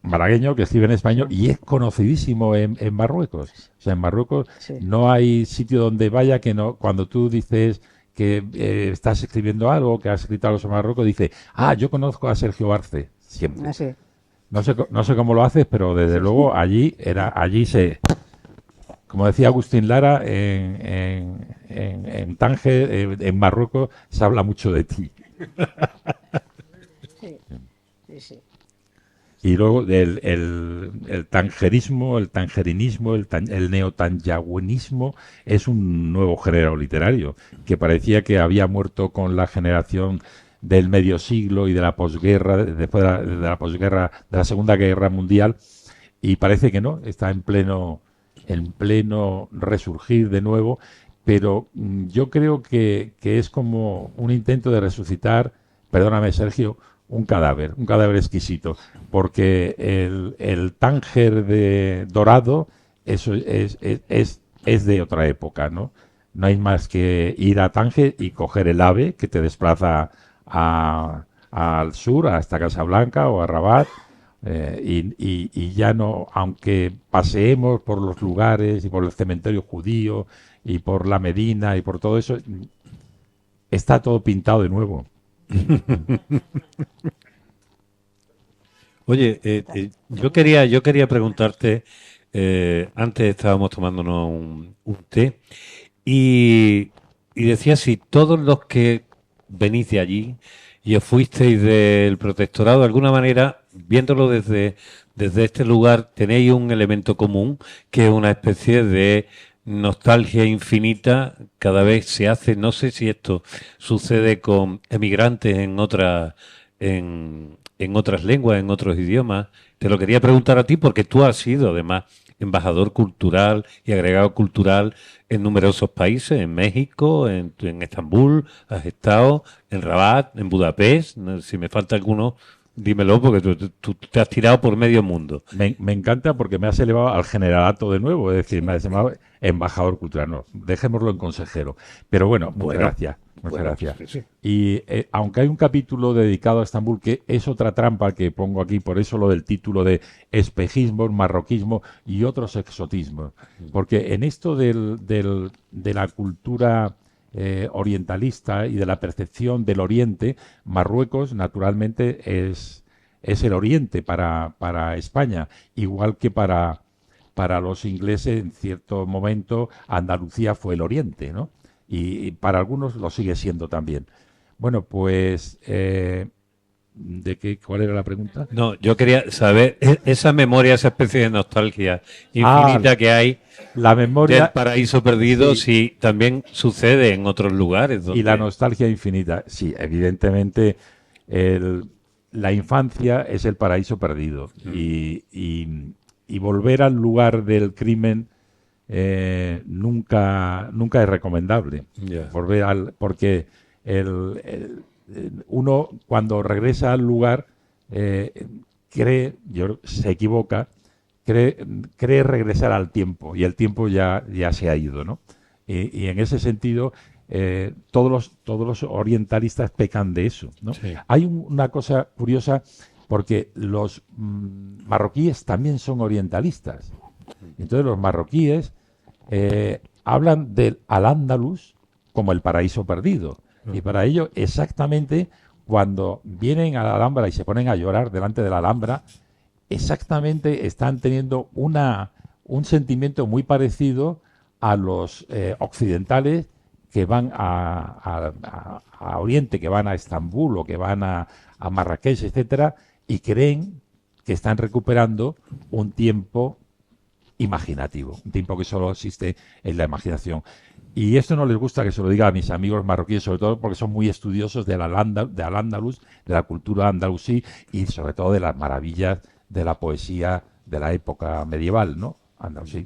malagueño que escribe en español y es conocidísimo en Marruecos. O sea, en Marruecos no hay sitio donde vaya que no, cuando tú dices que estás escribiendo algo, que has escrito algo sobre Marruecos, dice, yo conozco a Sergio Arce, siempre. Sí. No sé cómo lo haces, pero desde luego allí se, como decía Agustín Lara, en Tánger, en Marruecos, se habla mucho de ti. Sí, sí, sí. Y luego el tangerismo, el tangerinismo, el neotanyagüenismo es un nuevo género literario que parecía que había muerto con la generación del medio siglo y de la posguerra, después de la posguerra, de la Segunda Guerra Mundial, y parece que no, está en pleno resurgir de nuevo, pero yo creo que es como un intento de resucitar, perdóname Sergio, un cadáver exquisito, porque el Tánger de dorado, eso es de otra época, ¿no? No hay más que ir a Tánger y coger el AVE que te desplaza al sur, hasta Casablanca o a Rabat, y ya no, aunque paseemos por los lugares y por el cementerio judío y por la Medina y por todo eso, está todo pintado de nuevo. Oye, yo quería preguntarte, antes estábamos tomándonos un té y decía si todos los que venís de allí y os fuisteis del protectorado, de alguna manera, viéndolo desde este lugar, tenéis un elemento común, que es una especie de nostalgia infinita, cada vez se hace, no sé si esto sucede con emigrantes en otras lenguas, en otros idiomas. Te lo quería preguntar a ti porque tú has sido además embajador cultural y agregado cultural en numerosos países, en México, en Estambul, has estado en Rabat, en Budapest. No, si me falta alguno, dímelo porque tú te has tirado por medio mundo. Me encanta porque me has elevado al generalato de nuevo, es decir, me has llamado embajador cultural. No, dejémoslo en consejero. Pero bueno, muchas gracias. Muchas gracias. Sí. Y aunque hay un capítulo dedicado a Estambul, que es otra trampa que pongo aquí, por eso lo del título de espejismo, marroquismo y otros exotismos. Porque en esto de la cultura orientalista y de la percepción del Oriente, Marruecos naturalmente es el Oriente para España, igual que para los ingleses en cierto momento Andalucía fue el Oriente, ¿no? Y para algunos lo sigue siendo también. Bueno, pues, ¿cuál era la pregunta? No, yo quería saber esa memoria, esa especie de nostalgia infinita que hay la memoria del paraíso perdido, sí. si también sucede en otros lugares. Y la nostalgia infinita. Sí, evidentemente la infancia es el paraíso perdido. Y volver al lugar del crimen nunca es recomendable. Yeah. Porque uno cuando regresa al lugar se equivoca, cree regresar al tiempo y el tiempo ya se ha ido, ¿no? Y en ese sentido todos los orientalistas pecan de eso, ¿no? Sí. Hay una cosa curiosa porque los marroquíes también son orientalistas. Entonces los marroquíes hablan del Al-Ándalus como el paraíso perdido. Y para ello, exactamente cuando vienen a la Alhambra y se ponen a llorar delante de la Alhambra, exactamente están teniendo un sentimiento muy parecido a los occidentales que van a Oriente, que van a Estambul o que van a Marrakech, etcétera, y creen que están recuperando un tiempo imaginativo, un tiempo que solo existe en la imaginación. Y esto no les gusta que se lo diga a mis amigos marroquíes, sobre todo porque son muy estudiosos de Al-Ándalus, de la cultura andalusí y sobre todo de las maravillas de la poesía de la época medieval, ¿no? Andalusí.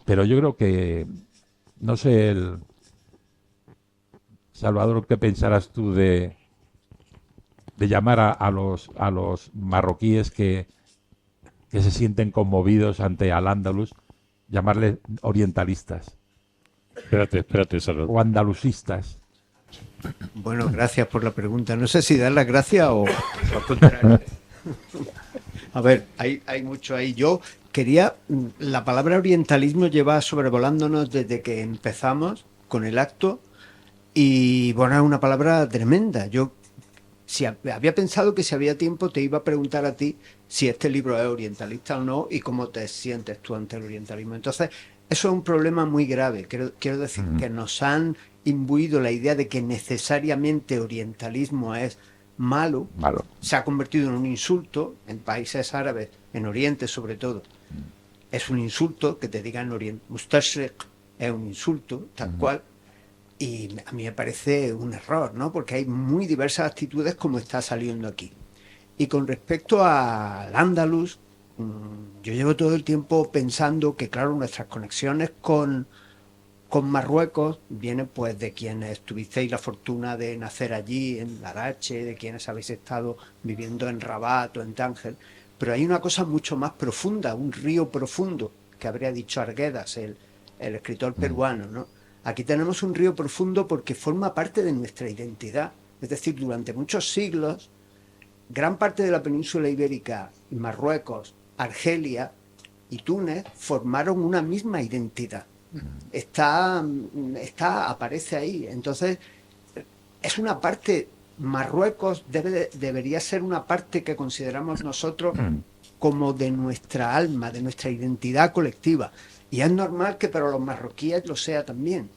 Pero yo creo que, no sé, Salvador, ¿qué pensarás tú de llamar a los marroquíes que se sienten conmovidos ante Al-Ándalus, llamarles orientalistas? Espérate, Salvador. O andalusistas. Bueno, gracias por la pregunta. No sé si dar las gracias o al contrario. A ver, hay mucho ahí. Yo quería, la palabra orientalismo lleva sobrevolándonos desde que empezamos con el acto y bueno, es una palabra tremenda. Yo Si había pensado que si había tiempo te iba a preguntar a ti si este libro es orientalista o no y cómo te sientes tú ante el orientalismo. Entonces, eso es un problema muy grave. Quiero decir que nos han imbuido la idea de que necesariamente orientalismo es malo. Se ha convertido en un insulto en países árabes, en Oriente sobre todo. Es un insulto que te digan Oriente. Mustashriq es un insulto, tal cual. Y a mí me parece un error, ¿no? Porque hay muy diversas actitudes como está saliendo aquí. Y con respecto al Andalus, yo llevo todo el tiempo pensando que, claro, nuestras conexiones con Marruecos vienen pues de quienes tuvisteis la fortuna de nacer allí, en Larache, de quienes habéis estado viviendo en Rabat o en Tánger. Pero hay una cosa mucho más profunda, un río profundo, que habría dicho Arguedas, el escritor peruano, ¿no? Aquí tenemos un río profundo porque forma parte de nuestra identidad. Es decir, durante muchos siglos, gran parte de la península ibérica, Marruecos, Argelia y Túnez formaron una misma identidad. Aparece ahí. Entonces, es una parte, Marruecos debería ser una parte que consideramos nosotros como de nuestra alma, de nuestra identidad colectiva. Y es normal que para los marroquíes lo sea también.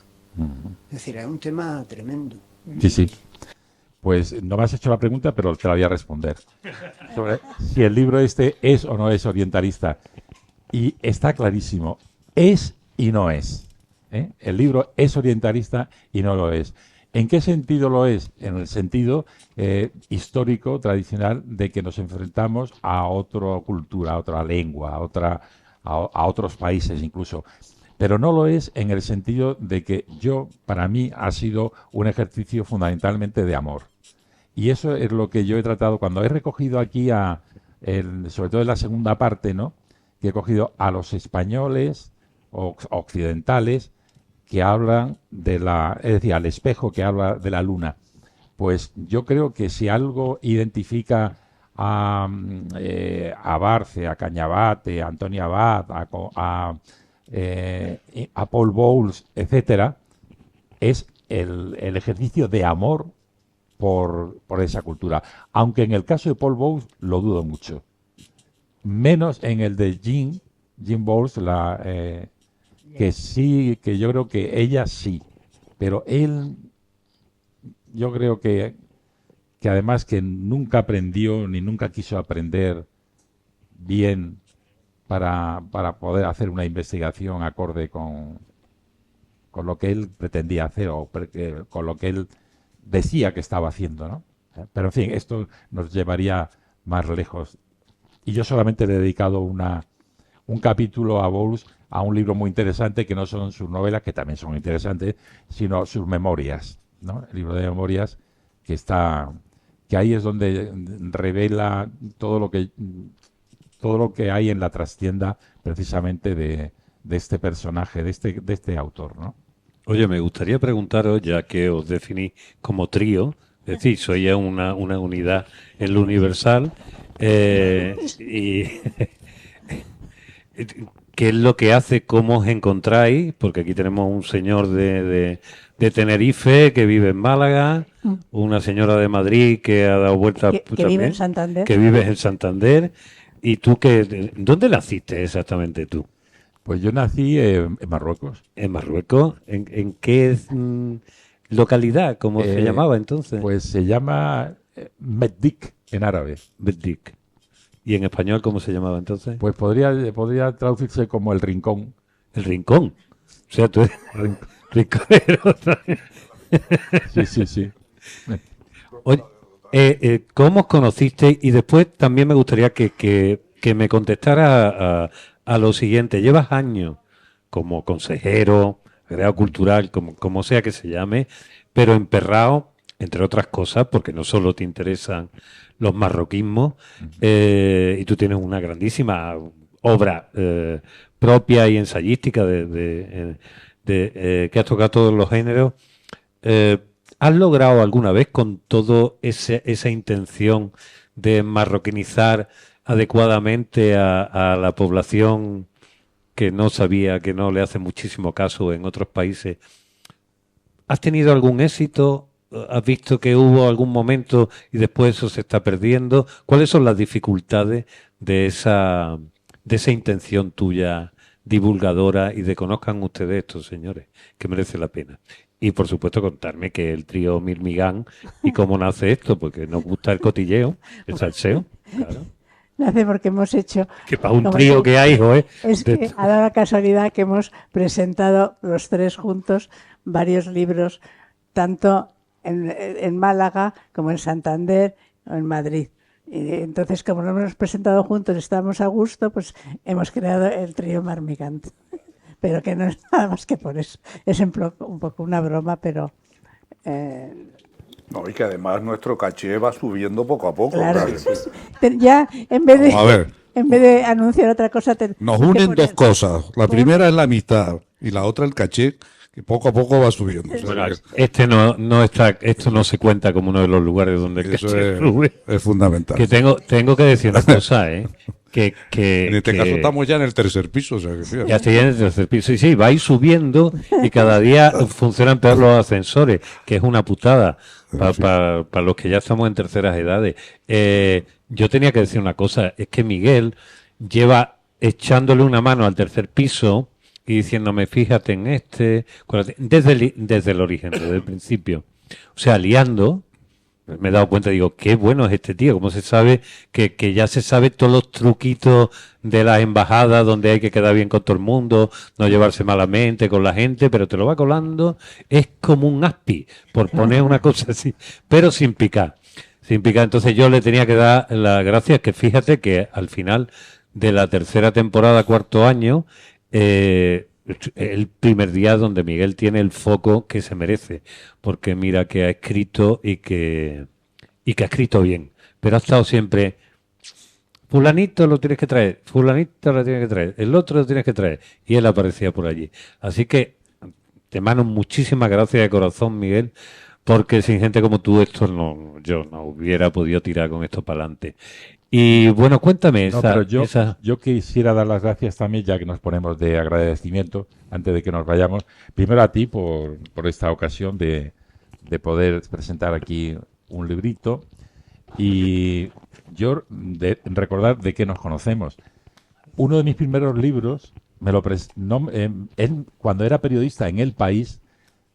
Es decir, es un tema tremendo. Sí, sí. Pues no me has hecho la pregunta, pero te la voy a responder. Sobre si el libro este es o no es orientalista. Y está clarísimo. Es y no es. El libro es orientalista y no lo es. ¿En qué sentido lo es? En el sentido histórico, tradicional, de que nos enfrentamos a otra cultura, a otra lengua, a otros países incluso. Pero no lo es en el sentido de que para mí, ha sido un ejercicio fundamentalmente de amor. Y eso es lo que yo he tratado cuando he recogido aquí, sobre todo en la segunda parte, ¿no? Que he cogido a los españoles occidentales que hablan es decir, al espejo que habla de la luna. Pues yo creo que si algo identifica a Barce, a Cañabate, a Antonio Abad, a Paul Bowles, etcétera, es el ejercicio de amor por esa cultura. Aunque en el caso de Paul Bowles lo dudo mucho. Menos en el de Jean Bowles, que sí, que yo creo que ella sí. Pero él, yo creo que además que nunca aprendió ni nunca quiso aprender bien para poder hacer una investigación acorde con lo que él pretendía hacer o con lo que él decía que estaba haciendo, ¿no? Pero en fin, esto nos llevaría más lejos. Y yo solamente le he dedicado un capítulo a Bowles, a un libro muy interesante que no son sus novelas, que también son interesantes, sino sus memorias, ¿no? El libro de memorias que ahí es donde revela todo lo que hay en la trastienda precisamente de este personaje, de este autor, ¿no? Oye, me gustaría preguntaros, ya que os definís como trío, es decir, sois ya una unidad en lo universal, y ¿qué es lo que hace, cómo os encontráis? Porque aquí tenemos un señor de Tenerife que vive en Málaga, una señora de Madrid que ha dado vueltas que vive en Santander. Que vives en Santander. ¿Y tú dónde naciste exactamente tú? Pues yo nací en Marruecos. ¿En Marruecos? ¿En qué localidad? ¿Cómo se llamaba entonces? Pues se llama Meddik en árabe. Meddik. ¿Y en español cómo se llamaba entonces? Pues podría traducirse como El Rincón. El Rincón. O sea, tú eres rinconero. Sí. Oye, ¿cómo os conocisteis? Y después también me gustaría que me contestara a lo siguiente. Llevas años como consejero, agregado cultural, como sea que se llame, pero emperrado, entre otras cosas, porque no solo te interesan los marroquismos, y tú tienes una grandísima obra propia y ensayística que has tocado todos los géneros. ¿Has logrado alguna vez, con toda esa intención de marroquinizar adecuadamente a la población que no sabía, que no le hace muchísimo caso en otros países, has tenido algún éxito? has visto que hubo algún momento y después eso se está perdiendo? ¿Cuáles son las dificultades de esa intención tuya divulgadora y de conozcan ustedes estos señores, que merece la pena? Y por supuesto contarme que el trío Mirmigán y cómo nace esto, porque nos gusta el cotilleo, el salseo, claro. Nace porque hemos hecho... Que para un como trío tú- que hay, joder. Es que ha dado la casualidad que hemos presentado los tres juntos varios libros, tanto en Málaga como en Santander o en Madrid. Y entonces, como lo hemos presentado juntos, estamos a gusto, pues hemos creado el trío Marmigant. Pero que no es nada más que por eso. Es un poco una broma, pero... No, y que además nuestro caché va subiendo poco a poco. Claro, claro. ya en vez de... Vamos a ver. En vez de anunciar otra cosa, Nos hay que unen dos poner- cosas. La primera es la amistad y la otra el caché, que poco a poco va subiendo. O sea, Bueno, que esto no se cuenta como uno de los lugares donde el eso caché sube. es fundamental. Que tengo que decir una cosa, que En este que caso estamos ya en el tercer piso. O sea, que, fíjate. ya estoy en el tercer piso. Sí, sí, vais subiendo y cada día funcionan peor los ascensores, que es una putada para los que ya estamos en terceras edades. Yo tenía que decir una cosa, es que Miguel lleva echándole una mano al tercer piso y diciéndome, fíjate en desde el origen, desde el principio. O sea, liando. Me he dado cuenta, digo, qué bueno es este tío, cómo se sabe que ya se sabe todos los truquitos de las embajadas donde hay que quedar bien con todo el mundo, no llevarse malamente con la gente, pero te lo va colando, es como un aspi, por poner una cosa así, pero sin picar, sin picar. Entonces yo le tenía que dar las gracias, que fíjate que al final de la tercera temporada, cuarto año, el primer día donde Miguel tiene el foco que se merece, porque mira que ha escrito y que ha escrito bien, pero ha estado siempre, fulanito lo tienes que traer, fulanito lo tienes que traer, el otro lo tienes que traer, y él aparecía por allí. Así que te mando muchísimas gracias de corazón, Miguel, porque sin gente como tú yo no hubiera podido tirar con esto para adelante. Y bueno, cuéntame No, pero yo quisiera dar las gracias también, ya que nos ponemos de agradecimiento, antes de que nos vayamos, primero a ti por esta ocasión de poder presentar aquí un librito y yo recordar de qué nos conocemos. Uno de mis primeros libros, cuando era periodista en El País,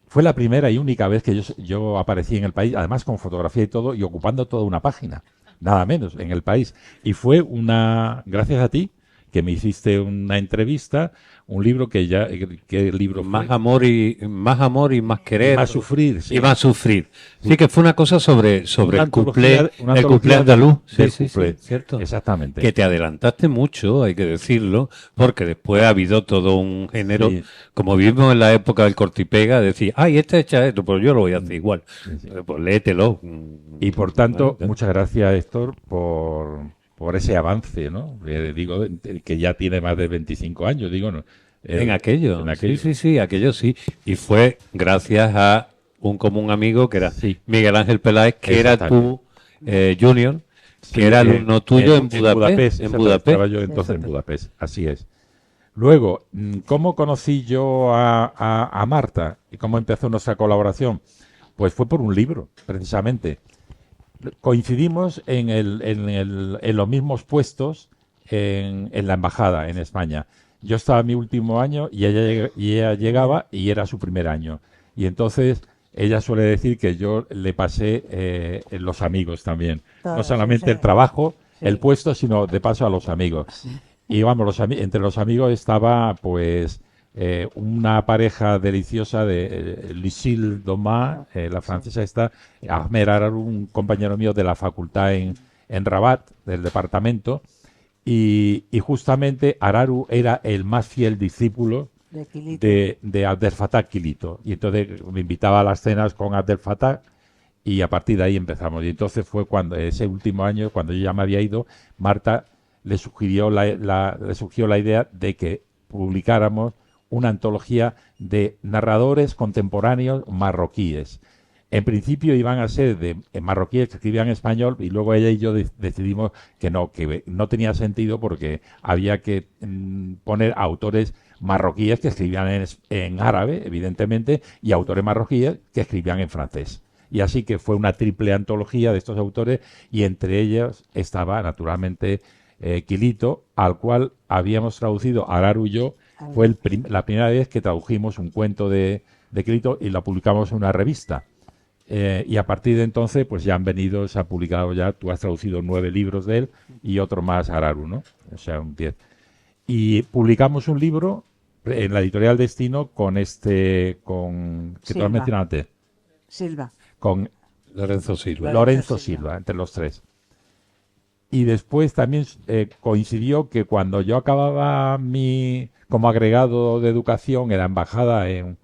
fue la primera y única vez que yo aparecí en El País, además con fotografía y todo, y ocupando toda una página. Nada menos, en El País. Y fue gracias a ti, que me hiciste una entrevista, un libro que libro fue? más amor y más querer. Y más sufrir. Sí. Y más sufrir. Sí, que fue una cosa sobre el cuplé andaluz. Sí, cierto. Exactamente. Que te adelantaste mucho, hay que decirlo, porque después ha habido todo un género, Sí. como vivimos en la época del cortipega, decir, ay, este echa esto, pues yo lo voy a hacer igual. Sí. Pues léetelo. Y por tanto, Bueno, muchas gracias, Héctor, por ese avance, ¿no? Digo, que ya tiene más de 25 años, digo, ¿no? En aquello. En aquello. Sí, aquello sí. Y fue gracias a un común amigo que era Sí. Miguel Ángel Peláez, que era tu junior, que era alumno tuyo en Budapest. En Budapest. Estaba yo entonces en Budapest, así es. Luego, ¿cómo conocí yo a Marta y cómo empezó nuestra colaboración? Pues fue por un libro, precisamente. Coincidimos en los mismos puestos en la embajada en España. Yo estaba en mi último año y ella llegaba y era su primer año. Y entonces ella suele decir que yo le pasé los amigos también. Todos, No solamente sí. el trabajo, Sí. el puesto, sino de paso a los amigos. Y vamos, entre los amigos estaba pues una pareja deliciosa de Lucille Domá, la francesa esta, Ahmed Araru, un compañero mío de la facultad en Rabat, del departamento, y justamente Araru era el más fiel discípulo De Quilito. de Abdel Fattah Quilito. Y entonces me invitaba a las cenas con Abdel Fattah y a partir de ahí empezamos. Y entonces fue cuando, ese último año, cuando yo ya me había ido, Marta le surgió la idea de que publicáramos una antología de narradores contemporáneos marroquíes. En principio iban a ser de marroquíes que escribían español y luego ella y yo decidimos que no tenía sentido porque había que poner autores marroquíes que escribían en árabe, evidentemente, y autores marroquíes que escribían en francés. y así que fue una triple antología de estos autores y entre ellas estaba naturalmente Quilito, al cual habíamos traducido Araru y yo. Fue la primera vez que tradujimos un cuento de Quilito y lo publicamos en una revista. Y a partir de entonces, pues ya han venido, se ha publicado ya, tú has traducido 9 libros de él y otro más Araru, ¿no? O sea, un 10. Y publicamos un libro en la editorial Destino con que tú has mencionado antes, Silva. con Lorenzo Silva. Lorenzo Silva, entre los tres. Y después también coincidió que cuando yo acababa como agregado de educación en la embajada en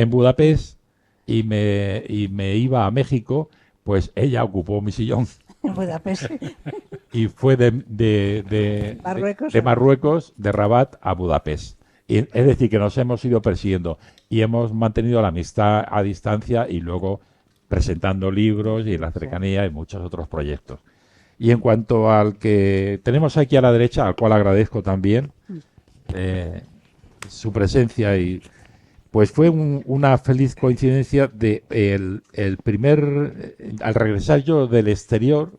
Budapest y me iba a México, pues ella ocupó mi sillón. En Budapest. Y fue de Marruecos, de Rabat a Budapest. Y, es decir, que nos hemos ido persiguiendo y hemos mantenido la amistad a distancia y luego presentando libros y en la cercanía y muchos otros proyectos. Y en cuanto al que tenemos aquí a la derecha, al cual agradezco también su presencia, y pues fue una feliz coincidencia de el primer, al regresar yo del exterior,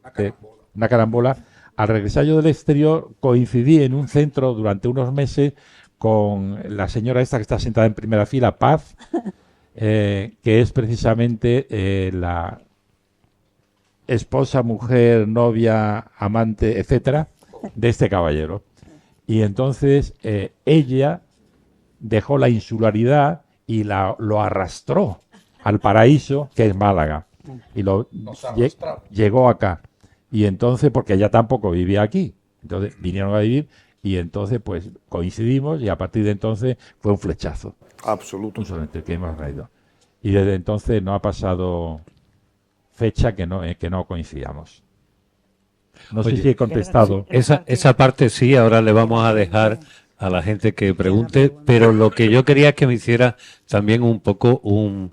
una carambola, al regresar yo del exterior coincidí en un centro durante unos meses con la señora esta que está sentada en primera fila, Paz, que es precisamente la esposa, mujer, novia, amante, etcétera, de este caballero. Y entonces ella dejó la insularidad y lo arrastró al paraíso, que es Málaga, y llegó acá. Y entonces, porque ella tampoco vivía aquí, entonces vinieron a vivir y entonces pues coincidimos y a partir de entonces fue un flechazo. Absoluto. Solamente que hemos reído. Y desde entonces no ha pasado fecha que no coincidamos. No sé si he contestado. Esa parte sí, ahora le vamos a dejar a la gente que pregunte, pero lo que yo quería es que me hiciera también un poco un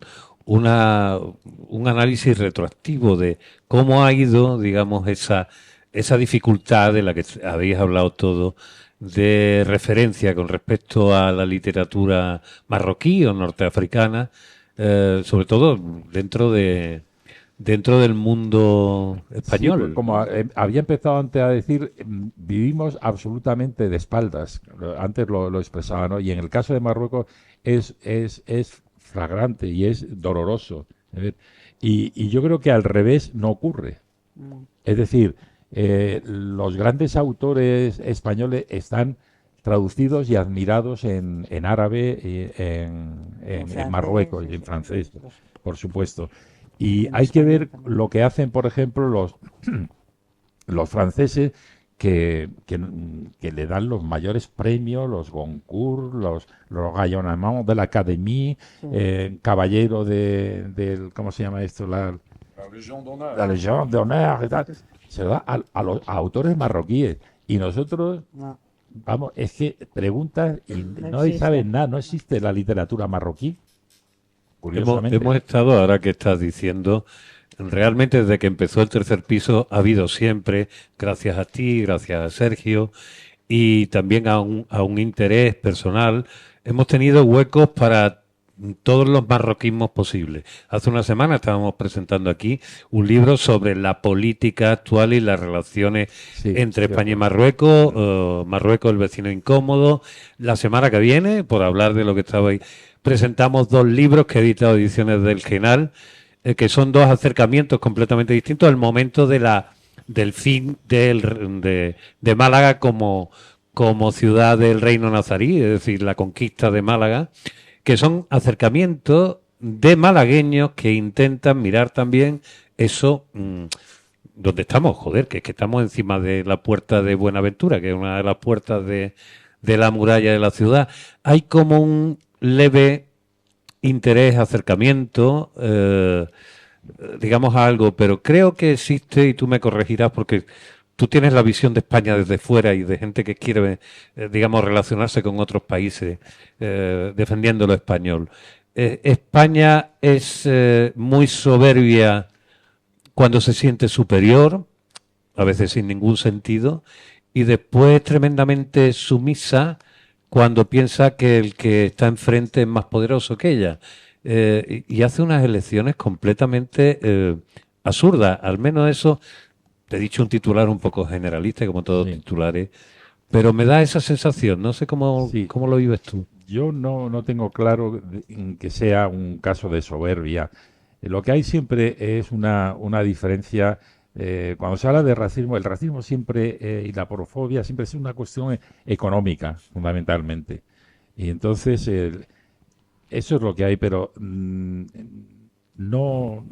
análisis retroactivo de cómo ha ido, digamos, esa dificultad de la que habéis hablado todo, de referencia con respecto a la literatura marroquí o norteafricana, sobre todo dentro del mundo español. Sí, como había empezado antes a decir, vivimos absolutamente de espaldas. Antes lo expresaba, ¿no? Y en el caso de Marruecos es flagrante y es doloroso. Y yo creo que al revés no ocurre. Es decir, los grandes autores españoles están traducidos y admirados en árabe, y en Marruecos y en francés, por supuesto. Y hay que ver lo que hacen, por ejemplo, los franceses que le dan los mayores premios, los Goncourt, los Gallonaments de la Académie, caballero del ¿cómo se llama esto? La Légion d'honneur y tal. Se lo da a los autores marroquíes. Y nosotros, vamos, es que preguntas y no sabes nada, no existe la literatura marroquí. Hemos estado, ahora que estás diciendo, realmente desde que empezó el tercer piso ha habido siempre, gracias a ti, gracias a Sergio, y también a un interés personal, hemos tenido huecos para todos los marroquismos posibles. Hace una semana estábamos presentando aquí un libro sobre la política actual y las relaciones entre España y Marruecos, Marruecos el vecino incómodo. La semana que viene, por hablar de lo que estabais, presentamos 2 libros que he editado Ediciones del Genal, que son 2 acercamientos completamente distintos al momento del fin de Málaga como ciudad del reino nazarí, es decir, la conquista de Málaga, que son acercamientos de malagueños que intentan mirar también eso, donde estamos, joder, que es que estamos encima de la puerta de Buenaventura, que es una de las puertas de la muralla de la ciudad. Hay como un leve interés, acercamiento, digamos a algo, pero creo que existe, y tú me corregirás porque tú tienes la visión de España desde fuera y de gente que quiere, digamos, relacionarse con otros países defendiendo lo español. España es muy soberbia cuando se siente superior, a veces sin ningún sentido, y después tremendamente sumisa cuando piensa que el que está enfrente es más poderoso que ella. y hace unas elecciones completamente absurdas. Al menos eso, te he dicho un titular un poco generalista, como todos Sí. titulares, pero me da esa sensación. No sé cómo Sí. lo vives tú. Yo no tengo claro que sea un caso de soberbia. Lo que hay siempre es una diferencia. Cuando se habla de racismo, el racismo siempre y la porofobia siempre es una cuestión económica, fundamentalmente. Y entonces eso es lo que hay, pero no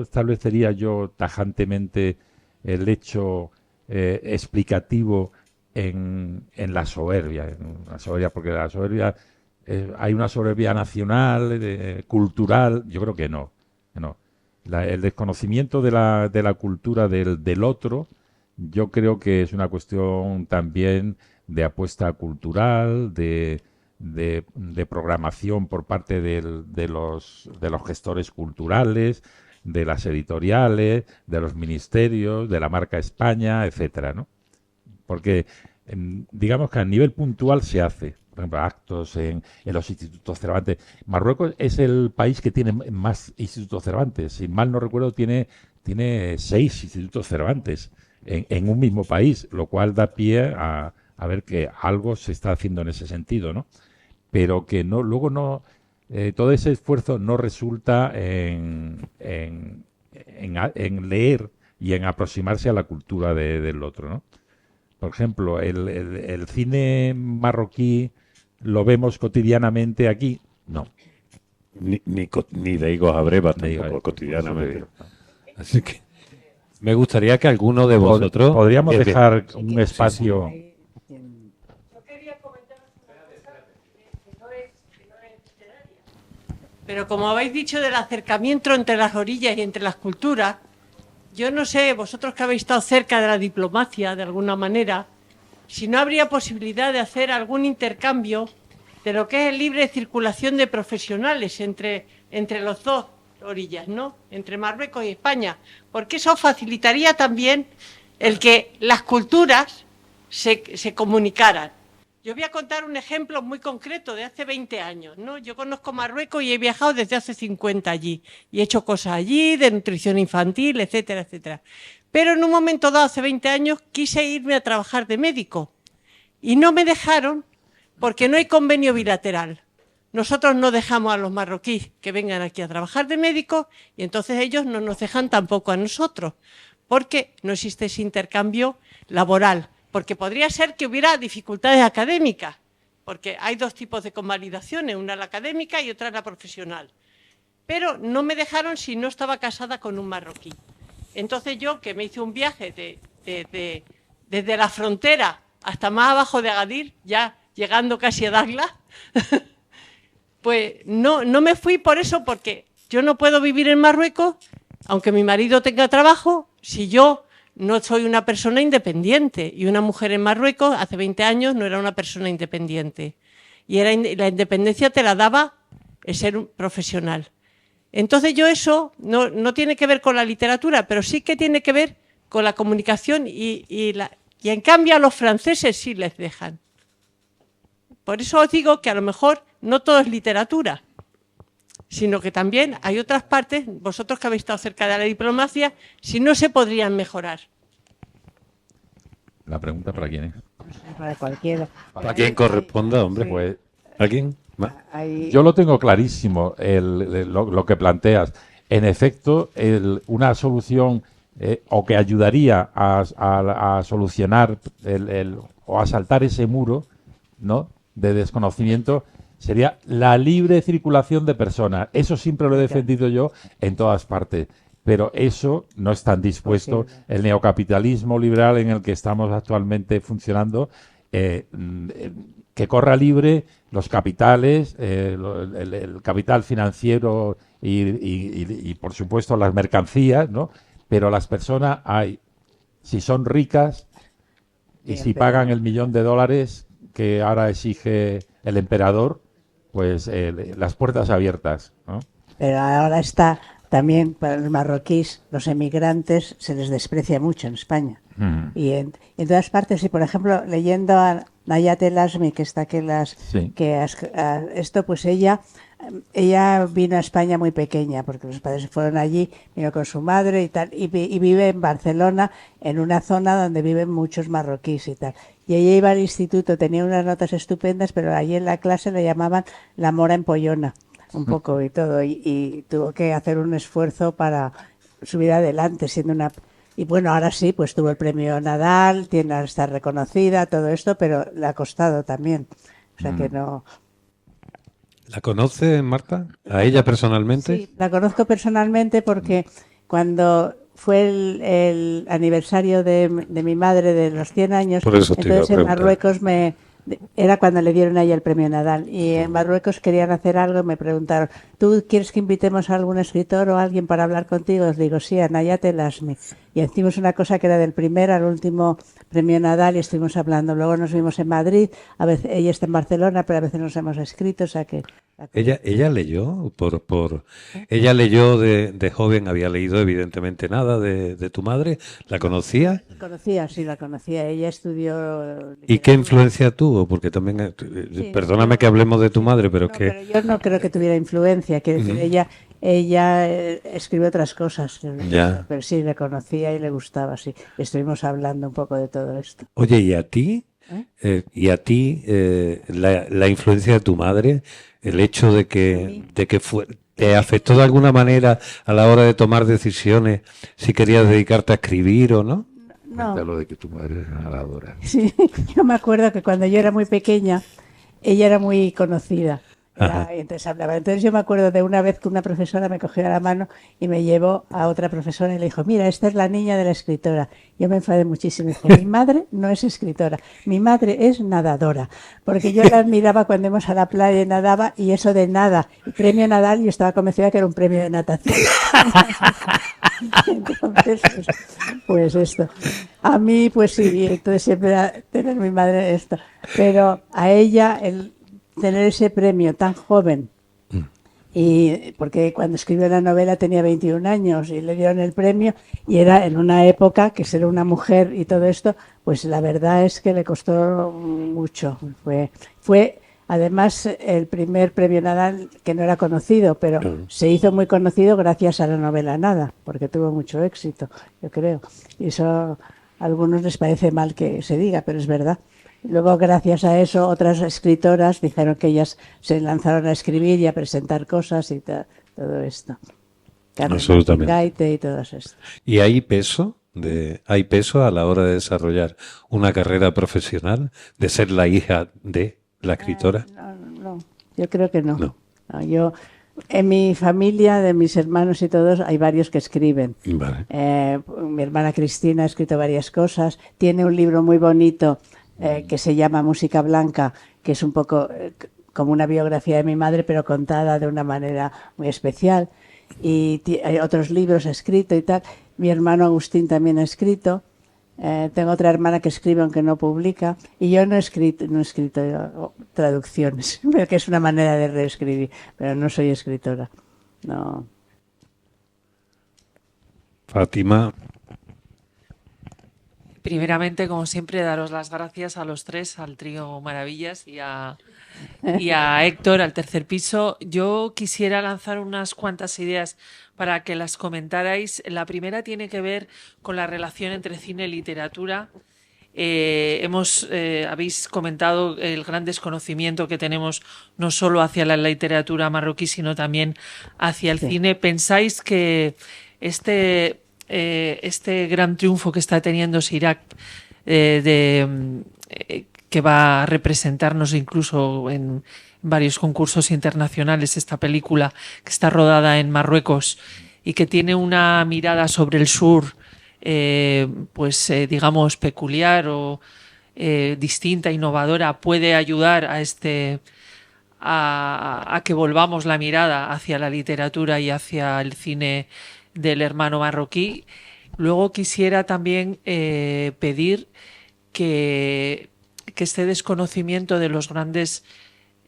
establecería yo tajantemente el hecho explicativo en la soberbia, porque la soberbia, hay una soberbia nacional, cultural, yo creo que no. El desconocimiento de la cultura del otro, yo creo que es una cuestión también de apuesta cultural, de programación por parte de los gestores culturales, de las editoriales, de los ministerios, de la marca España, etcétera, ¿no? Porque digamos que a nivel puntual se hace, por ejemplo, actos en los institutos Cervantes. Marruecos es el país que tiene más institutos Cervantes. Si mal no recuerdo, tiene 6 institutos Cervantes en un mismo país, lo cual da pie a ver que algo se está haciendo en ese sentido, ¿no? Pero que luego todo ese esfuerzo no resulta en leer y en aproximarse a la cultura del otro, ¿no? Por ejemplo, el cine marroquí lo vemos cotidianamente aquí. No. Ni de higos a brevas Me diga, tampoco cotidianamente. eso Así que me gustaría que alguno de vosotros... podríamos que- dejar un espacio. Pero como habéis dicho del acercamiento entre las orillas y entre las culturas, yo no sé, vosotros que habéis estado cerca de la diplomacia de alguna manera, si no habría posibilidad de hacer algún intercambio de lo que es el libre circulación de profesionales entre los dos orillas, ¿no? Entre Marruecos y España, porque eso facilitaría también el que las culturas se comunicaran. Yo voy a contar un ejemplo muy concreto de hace 20 años, ¿no? Yo conozco Marruecos y he viajado desde hace 50 allí y he hecho cosas allí de nutrición infantil, etcétera, etcétera. Pero en un momento dado, hace 20 años, quise irme a trabajar de médico y no me dejaron porque no hay convenio bilateral. Nosotros no dejamos a los marroquíes que vengan aquí a trabajar de médico y entonces ellos no nos dejan tampoco a nosotros porque no existe ese intercambio laboral. Porque podría ser que hubiera dificultades académicas, porque hay dos tipos de convalidaciones, una la académica y otra la profesional. Pero no me dejaron si no estaba casada con un marroquí. Entonces yo, que me hice un viaje desde la frontera hasta más abajo de Agadir, ya llegando casi a Dakhla, pues no me fui por eso, porque yo no puedo vivir en Marruecos, aunque mi marido tenga trabajo, si yo no soy una persona independiente. Y una mujer en Marruecos hace 20 años no era una persona independiente. Y la independencia te la daba el ser un profesional. Entonces yo eso no tiene que ver con la literatura, pero sí que tiene que ver con la comunicación y en cambio a los franceses sí les dejan. Por eso os digo que a lo mejor no todo es literatura, sino que también hay otras partes, vosotros que habéis estado cerca de la diplomacia, si no se podrían mejorar. La pregunta para quién es. Para cualquiera. ¿A quién corresponda, hombre? Pues ¿A quién? Hay- yo lo tengo clarísimo, lo que planteas. En efecto, una solución o que ayudaría a solucionar o a saltar ese muro, ¿no?, de desconocimiento, sería la libre circulación de personas. Eso siempre lo he defendido yo en todas partes. Pero eso no están dispuestos. El neocapitalismo liberal en el que estamos actualmente funcionando, que corra libre los capitales, el capital financiero y, por supuesto, las mercancías, ¿no? Pero las personas si son ricas y si pagan el $1.000.000 que ahora exige el emperador, pues las puertas abiertas, ¿no? Pero ahora está también para los marroquíes, los emigrantes, se les desprecia mucho en España. Y en todas partes, y por ejemplo, leyendo a Nayat El Asmi, que está aquí, Sí. esto, pues ella ella vino a España muy pequeña, porque los padres se fueron allí, vino con su madre y tal, y vive en Barcelona, en una zona donde viven muchos marroquíes y tal. Y ella iba al instituto, tenía unas notas estupendas, pero allí en la clase le llamaban la mora empollona, un poco y todo, y tuvo que hacer un esfuerzo para subir adelante, siendo una... Y bueno, ahora sí, pues tuvo el premio Nadal, tiene a estar reconocida, todo esto, pero le ha costado también. O sea que no... ¿La conoce, Marta? ¿A ella personalmente? Sí, la conozco personalmente porque cuando fue el aniversario de mi madre de los 100 años, Por eso te iba a entonces en preguntar. Marruecos era cuando le dieron a ella el premio Nadal y en Marruecos querían hacer algo y me preguntaron, ¿tú quieres que invitemos a algún escritor o a alguien para hablar contigo? Os digo, sí, a Nayat El Asmi. Y hicimos una cosa que era del primer al último premio Nadal y estuvimos hablando. Luego nos vimos en Madrid, a veces ella está en Barcelona, pero a veces nos hemos escrito, o sea que... Ella leyó, ella leyó de joven, había leído evidentemente nada de tu madre, ¿la conocía? Conocía, sí, la conocía. Ella estudió... ¿Y qué influencia tuvo? Porque también, perdóname que hablemos de tu madre, pero No, que... pero yo no creo que tuviera influencia, quiero decir, ella escribe otras cosas, Ya. pero sí, le conocía y le gustaba, sí. Estuvimos hablando un poco de todo esto. Oye, ¿y a ti? La influencia de tu madre, el hecho de que te afectó de alguna manera a la hora de tomar decisiones, si querías dedicarte a escribir o no? No, Cuéntalo de que tu madre es nadadora. sí, yo me acuerdo que cuando yo era muy pequeña, ella era muy conocida. Ajá. Y entonces hablaba. Entonces yo me acuerdo de una vez que una profesora me cogió la mano y me llevó a otra profesora y le dijo, mira, esta es la niña de la escritora. Yo me enfadé muchísimo y dije, mi madre no es escritora, mi madre es nadadora. Porque yo la admiraba cuando íbamos a la playa y nadaba y eso de nada, el premio Nadal, yo estaba convencida que era un premio de natación. Entonces, pues esto. A mí, pues sí, entonces siempre era tener mi madre esto. Pero a ella, tener ese premio tan joven, y porque cuando escribió la novela tenía 21 años y le dieron el premio y era en una época que ser una mujer y todo esto, pues la verdad es que le costó mucho. Fue además el primer premio Nadal que no era conocido, pero se hizo muy conocido gracias a la novela Nada, porque tuvo mucho éxito, yo creo. Y eso a algunos les parece mal que se diga, pero es verdad. Luego, gracias a eso, otras escritoras dijeron que ellas se lanzaron a escribir y a presentar cosas y todo esto. Carmen Absolutamente. Gaite y todas estas. ¿Y hay peso? ¿Hay peso a la hora de desarrollar una carrera profesional, de ser la hija de la escritora? No, yo creo que no. No. No, yo, en mi familia, de mis hermanos y todos, hay varios que escriben. Vale. Mi hermana Cristina ha escrito varias cosas. Tiene un libro muy bonito que se llama Música Blanca, que es un poco como una biografía de mi madre, pero contada de una manera muy especial. Y hay otros libros escritos y tal. Mi hermano Agustín también ha escrito. Tengo otra hermana que escribe aunque no publica. Y yo no he escrito traducciones, que es una manera de reescribir, pero no soy escritora. No. Fátima. Primeramente, como siempre, daros las gracias a los tres, al trío Maravillas y a Héctor, al tercer piso. Yo quisiera lanzar unas cuantas ideas para que las comentarais. La primera tiene que ver con la relación entre cine y literatura. Habéis comentado el gran desconocimiento que tenemos no solo hacia la literatura marroquí, sino también hacia el cine. ¿Pensáis que este gran triunfo que está teniendo Sirac, que va a representarnos incluso en varios concursos internacionales, esta película que está rodada en Marruecos y que tiene una mirada sobre el sur, digamos peculiar o distinta, innovadora, puede ayudar a que volvamos la mirada hacia la literatura y hacia el cine del hermano marroquí? Luego quisiera también pedir que este desconocimiento de los grandes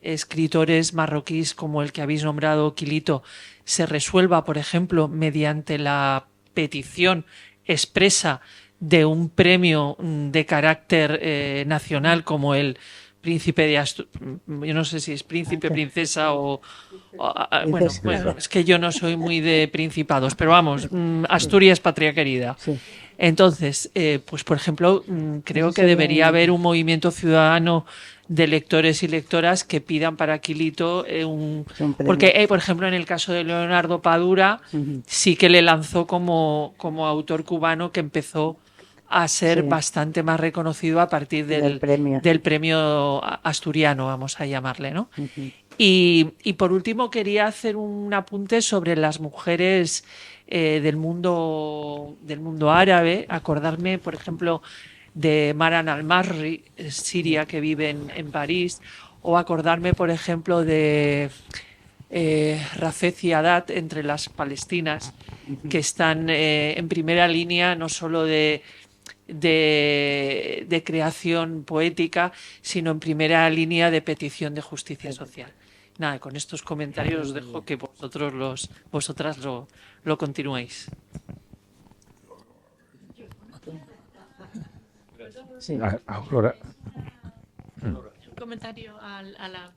escritores marroquíes como el que habéis nombrado, Quilito, se resuelva, por ejemplo, mediante la petición expresa de un premio de carácter nacional como el príncipe de Asturias, yo no sé si es príncipe, princesa bueno, Princesa. bueno, es que yo no soy muy de principados, pero vamos, Asturias, patria querida. Sí. Entonces, pues por ejemplo, creo que debería haber un movimiento ciudadano de lectores y lectoras que pidan para Quilito Un premio. porque, por ejemplo, en el caso de Leonardo Padura, sí que le lanzó como autor cubano que empezó a ser Sí. bastante más reconocido a partir Del premio. del premio asturiano, vamos a llamarle, ¿no? Y por último quería hacer un apunte sobre las mujeres del mundo árabe, acordarme, por ejemplo, de Maran al-Marri, siria, que vive en París, o acordarme, por ejemplo, de Rafez y Haddad, entre las palestinas, que están en primera línea no solo de creación poética, sino en primera línea de petición de justicia social. Nada, con estos comentarios os dejo que vosotras lo continuéis. Sí. Aurora, Un comentario a la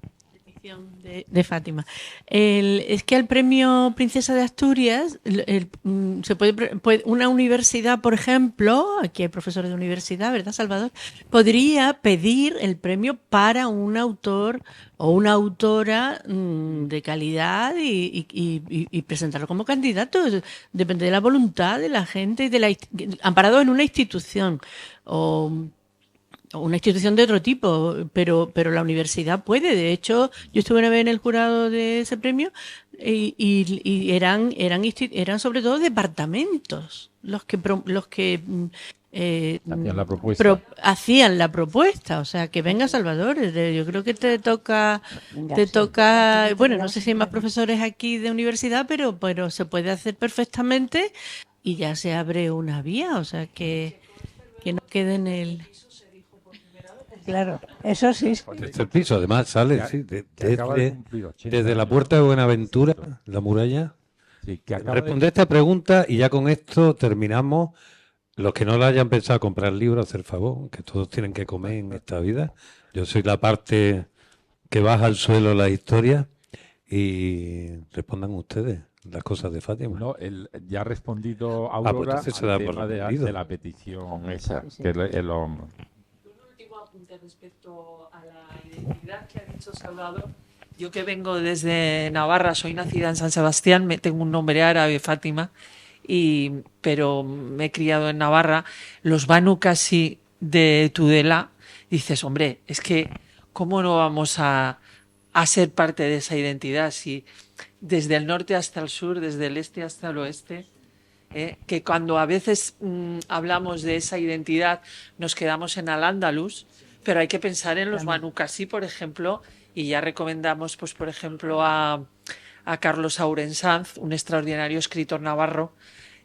petición de Fátima. Es que al premio Princesa de Asturias se puede una universidad, por ejemplo, aquí hay profesores de universidad, ¿verdad, Salvador? Podría pedir el premio para un autor o una autora de calidad y presentarlo como candidato. Depende de la voluntad de la gente, amparado en una institución o una institución de otro tipo, pero la universidad puede. De hecho, yo estuve una vez en el jurado de ese premio y eran sobre todo departamentos los que hacían la propuesta. hacían la propuesta. O sea, que venga Salvador. Yo creo que te toca, bueno, no sé si hay más profesores aquí de universidad, pero se puede hacer perfectamente y ya se abre una vía. O sea, que no quede en el... Claro, eso sí. Desde el piso, además, sale sí, que acaba de cumplir 80 desde la años. puerta de Buenaventura, la muralla. Sí, que acaba Responde esta pregunta y ya con esto terminamos. Los que no lo hayan pensado comprar libros, hacer favor, que todos tienen que comer en esta vida. Yo soy la parte que baja al suelo la historia y respondan ustedes las cosas de Fátima. No, ya ha respondido pues Aurora entonces se al da por tema respondido. de la petición esa. Sí. Que Un último apunte respecto a la identidad que ha dicho Salvador. Yo que vengo desde Navarra, soy nacida en San Sebastián, tengo un nombre árabe, Fátima, pero me he criado en Navarra. Los Banu Qasi de Tudela, dices, hombre, es que ¿cómo no vamos a ser parte de esa identidad si desde el norte hasta el sur, desde el este hasta el oeste, que cuando a veces hablamos de esa identidad nos quedamos en Al-Ándalus, pero hay que pensar en los Banu Qasi, por ejemplo, y ya recomendamos, pues por ejemplo, a Carlos Aurensanz, un extraordinario escritor navarro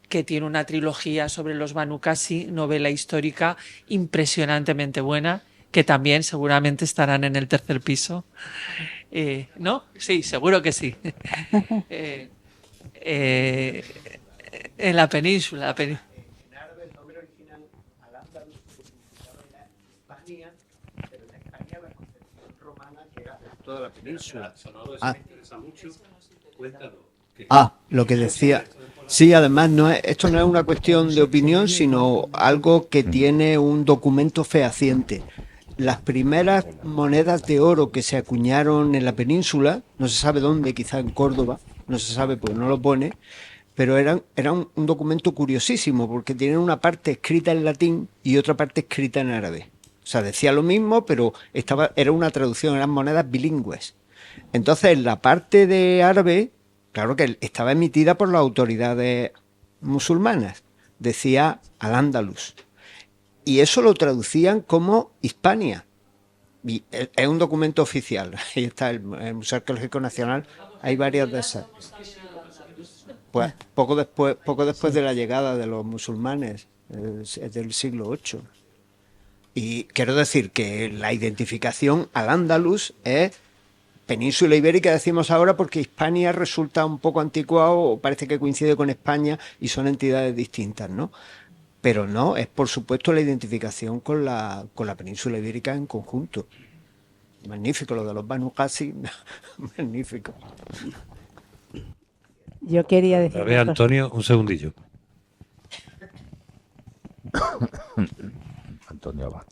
que tiene una trilogía sobre los Banu Qasi, novela histórica impresionantemente buena, que también seguramente estarán en el tercer piso. ¿No? Sí, seguro que sí. En la península. En árabe el nombre original Al-Ándalus se utilizaba en España, pero en España la concepción romana que era toda la península. Lo que decía. Sí, además esto no es una cuestión de opinión, sino algo que tiene un documento fehaciente. Las primeras monedas de oro que se acuñaron en la península, no se sabe dónde, quizá en Córdoba, no se sabe porque no lo pone, pero eran un documento curiosísimo porque tienen una parte escrita en latín y otra parte escrita en árabe. O sea, decía lo mismo, pero era una traducción, eran monedas bilingües. Entonces, en la parte de árabe, claro que estaba emitida por las autoridades musulmanas, decía Al-Ándalus. Y eso lo traducían como Hispania. Y es un documento oficial. Ahí está el Museo Arqueológico Nacional. Hay varias de esas. Pues poco después de la llegada de los musulmanes, es del siglo VIII. Y quiero decir que la identificación Al-Ándalus es península ibérica, decimos ahora, porque Hispania resulta un poco anticuado, o parece que coincide con España y son entidades distintas, ¿no? Pero no, es por supuesto la identificación con la península ibérica en conjunto. magnífico lo de los Banu Qasi, magnífico. Yo quería decir... A ver, Antonio, un segundillo. Antonio va.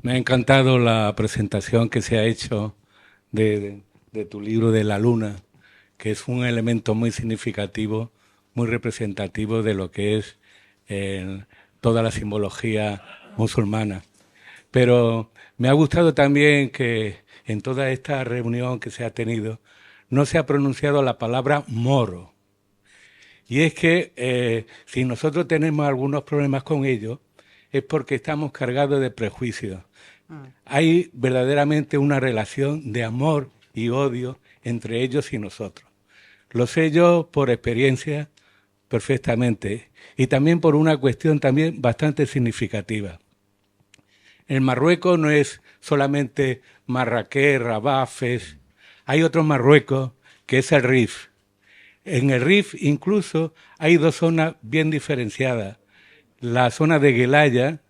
Me ha encantado la presentación que se ha hecho de tu libro de la luna, que es un elemento muy significativo, muy representativo de lo que es toda la simbología musulmana. Pero me ha gustado también que en toda esta reunión que se ha tenido no se ha pronunciado la palabra moro. Y es que si nosotros tenemos algunos problemas con ello, es porque estamos cargados de prejuicios. Hay verdaderamente una relación de amor y odio entre ellos y nosotros. Lo sé yo por experiencia perfectamente y también por una cuestión también bastante significativa. El Marruecos no es solamente Marrakech, Rabat, Fez. Hay otro Marruecos que es el Rif. En el Rif incluso hay dos zonas bien diferenciadas. La zona de Guelaya,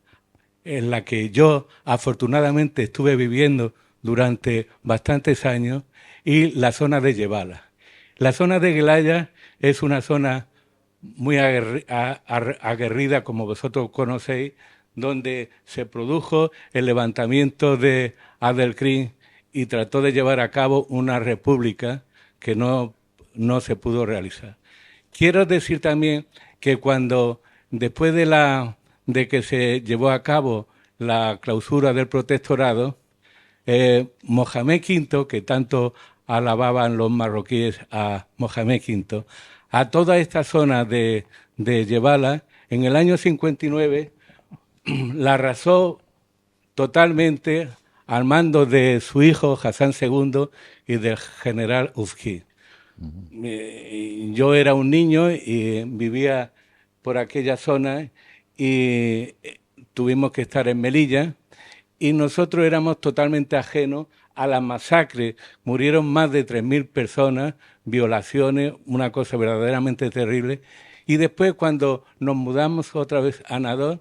en la que yo afortunadamente estuve viviendo durante bastantes años, y la zona de Yebala. La zona de Guelaya es una zona muy aguerrida, como vosotros conocéis, donde se produjo el levantamiento de Abdelkrim y trató de llevar a cabo una república que no se pudo realizar. Quiero decir también que después de que se llevó a cabo la clausura del protectorado, Mohamed V, que tanto alababan los marroquíes a Mohamed V, a toda esta zona de Yebala, en el año 59, la arrasó totalmente al mando de su hijo Hassan II y del general Ufki. Yo era un niño y vivía por aquella zona y tuvimos que estar en Melilla y nosotros éramos totalmente ajenos a la masacre. Murieron más de 3.000 personas, violaciones, una cosa verdaderamente terrible. Y después, cuando nos mudamos otra vez a Nador,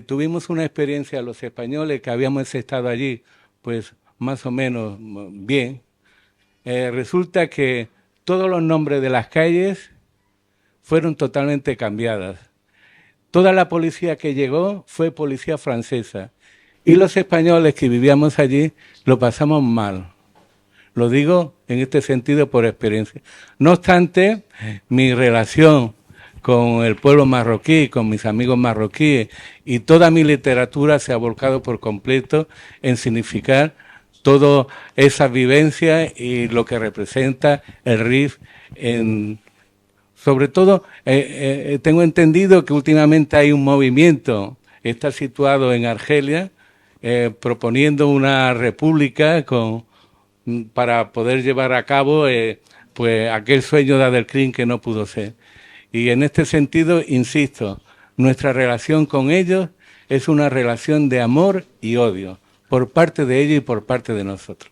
tuvimos una experiencia, los españoles que habíamos estado allí, pues más o menos bien. Resulta que todos los nombres de las calles fueron totalmente cambiadas. Toda la policía que llegó fue policía francesa. Y los españoles que vivíamos allí lo pasamos mal. Lo digo en este sentido por experiencia. No obstante, mi relación con el pueblo marroquí, con mis amigos marroquíes, y toda mi literatura se ha volcado por completo en significar toda esa vivencia y lo que representa el Rif. Sobre todo, tengo entendido que últimamente hay un movimiento, está situado en Argelia, proponiendo una república para poder llevar a cabo pues aquel sueño de Abdelkrim que no pudo ser. Y en este sentido, insisto, nuestra relación con ellos es una relación de amor y odio, por parte de ellos y por parte de nosotros.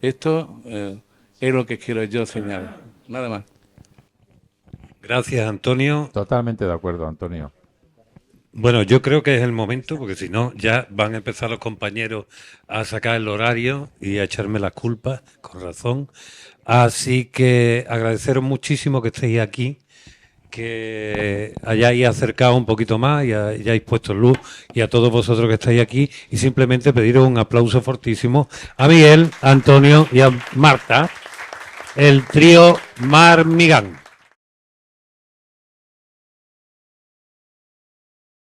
Esto es lo que quiero yo señalar. Nada más. Gracias, Antonio. Totalmente de acuerdo, Antonio. Bueno, yo creo que es el momento, porque si no, ya van a empezar los compañeros a sacar el horario y a echarme las culpas, con razón. Así que agradeceros muchísimo que estéis aquí, que hayáis acercado un poquito más y hayáis puesto luz, y a todos vosotros que estáis aquí, y simplemente pediros un aplauso fortísimo a Miguel, a Antonio y a Marta, el trío Marmigán.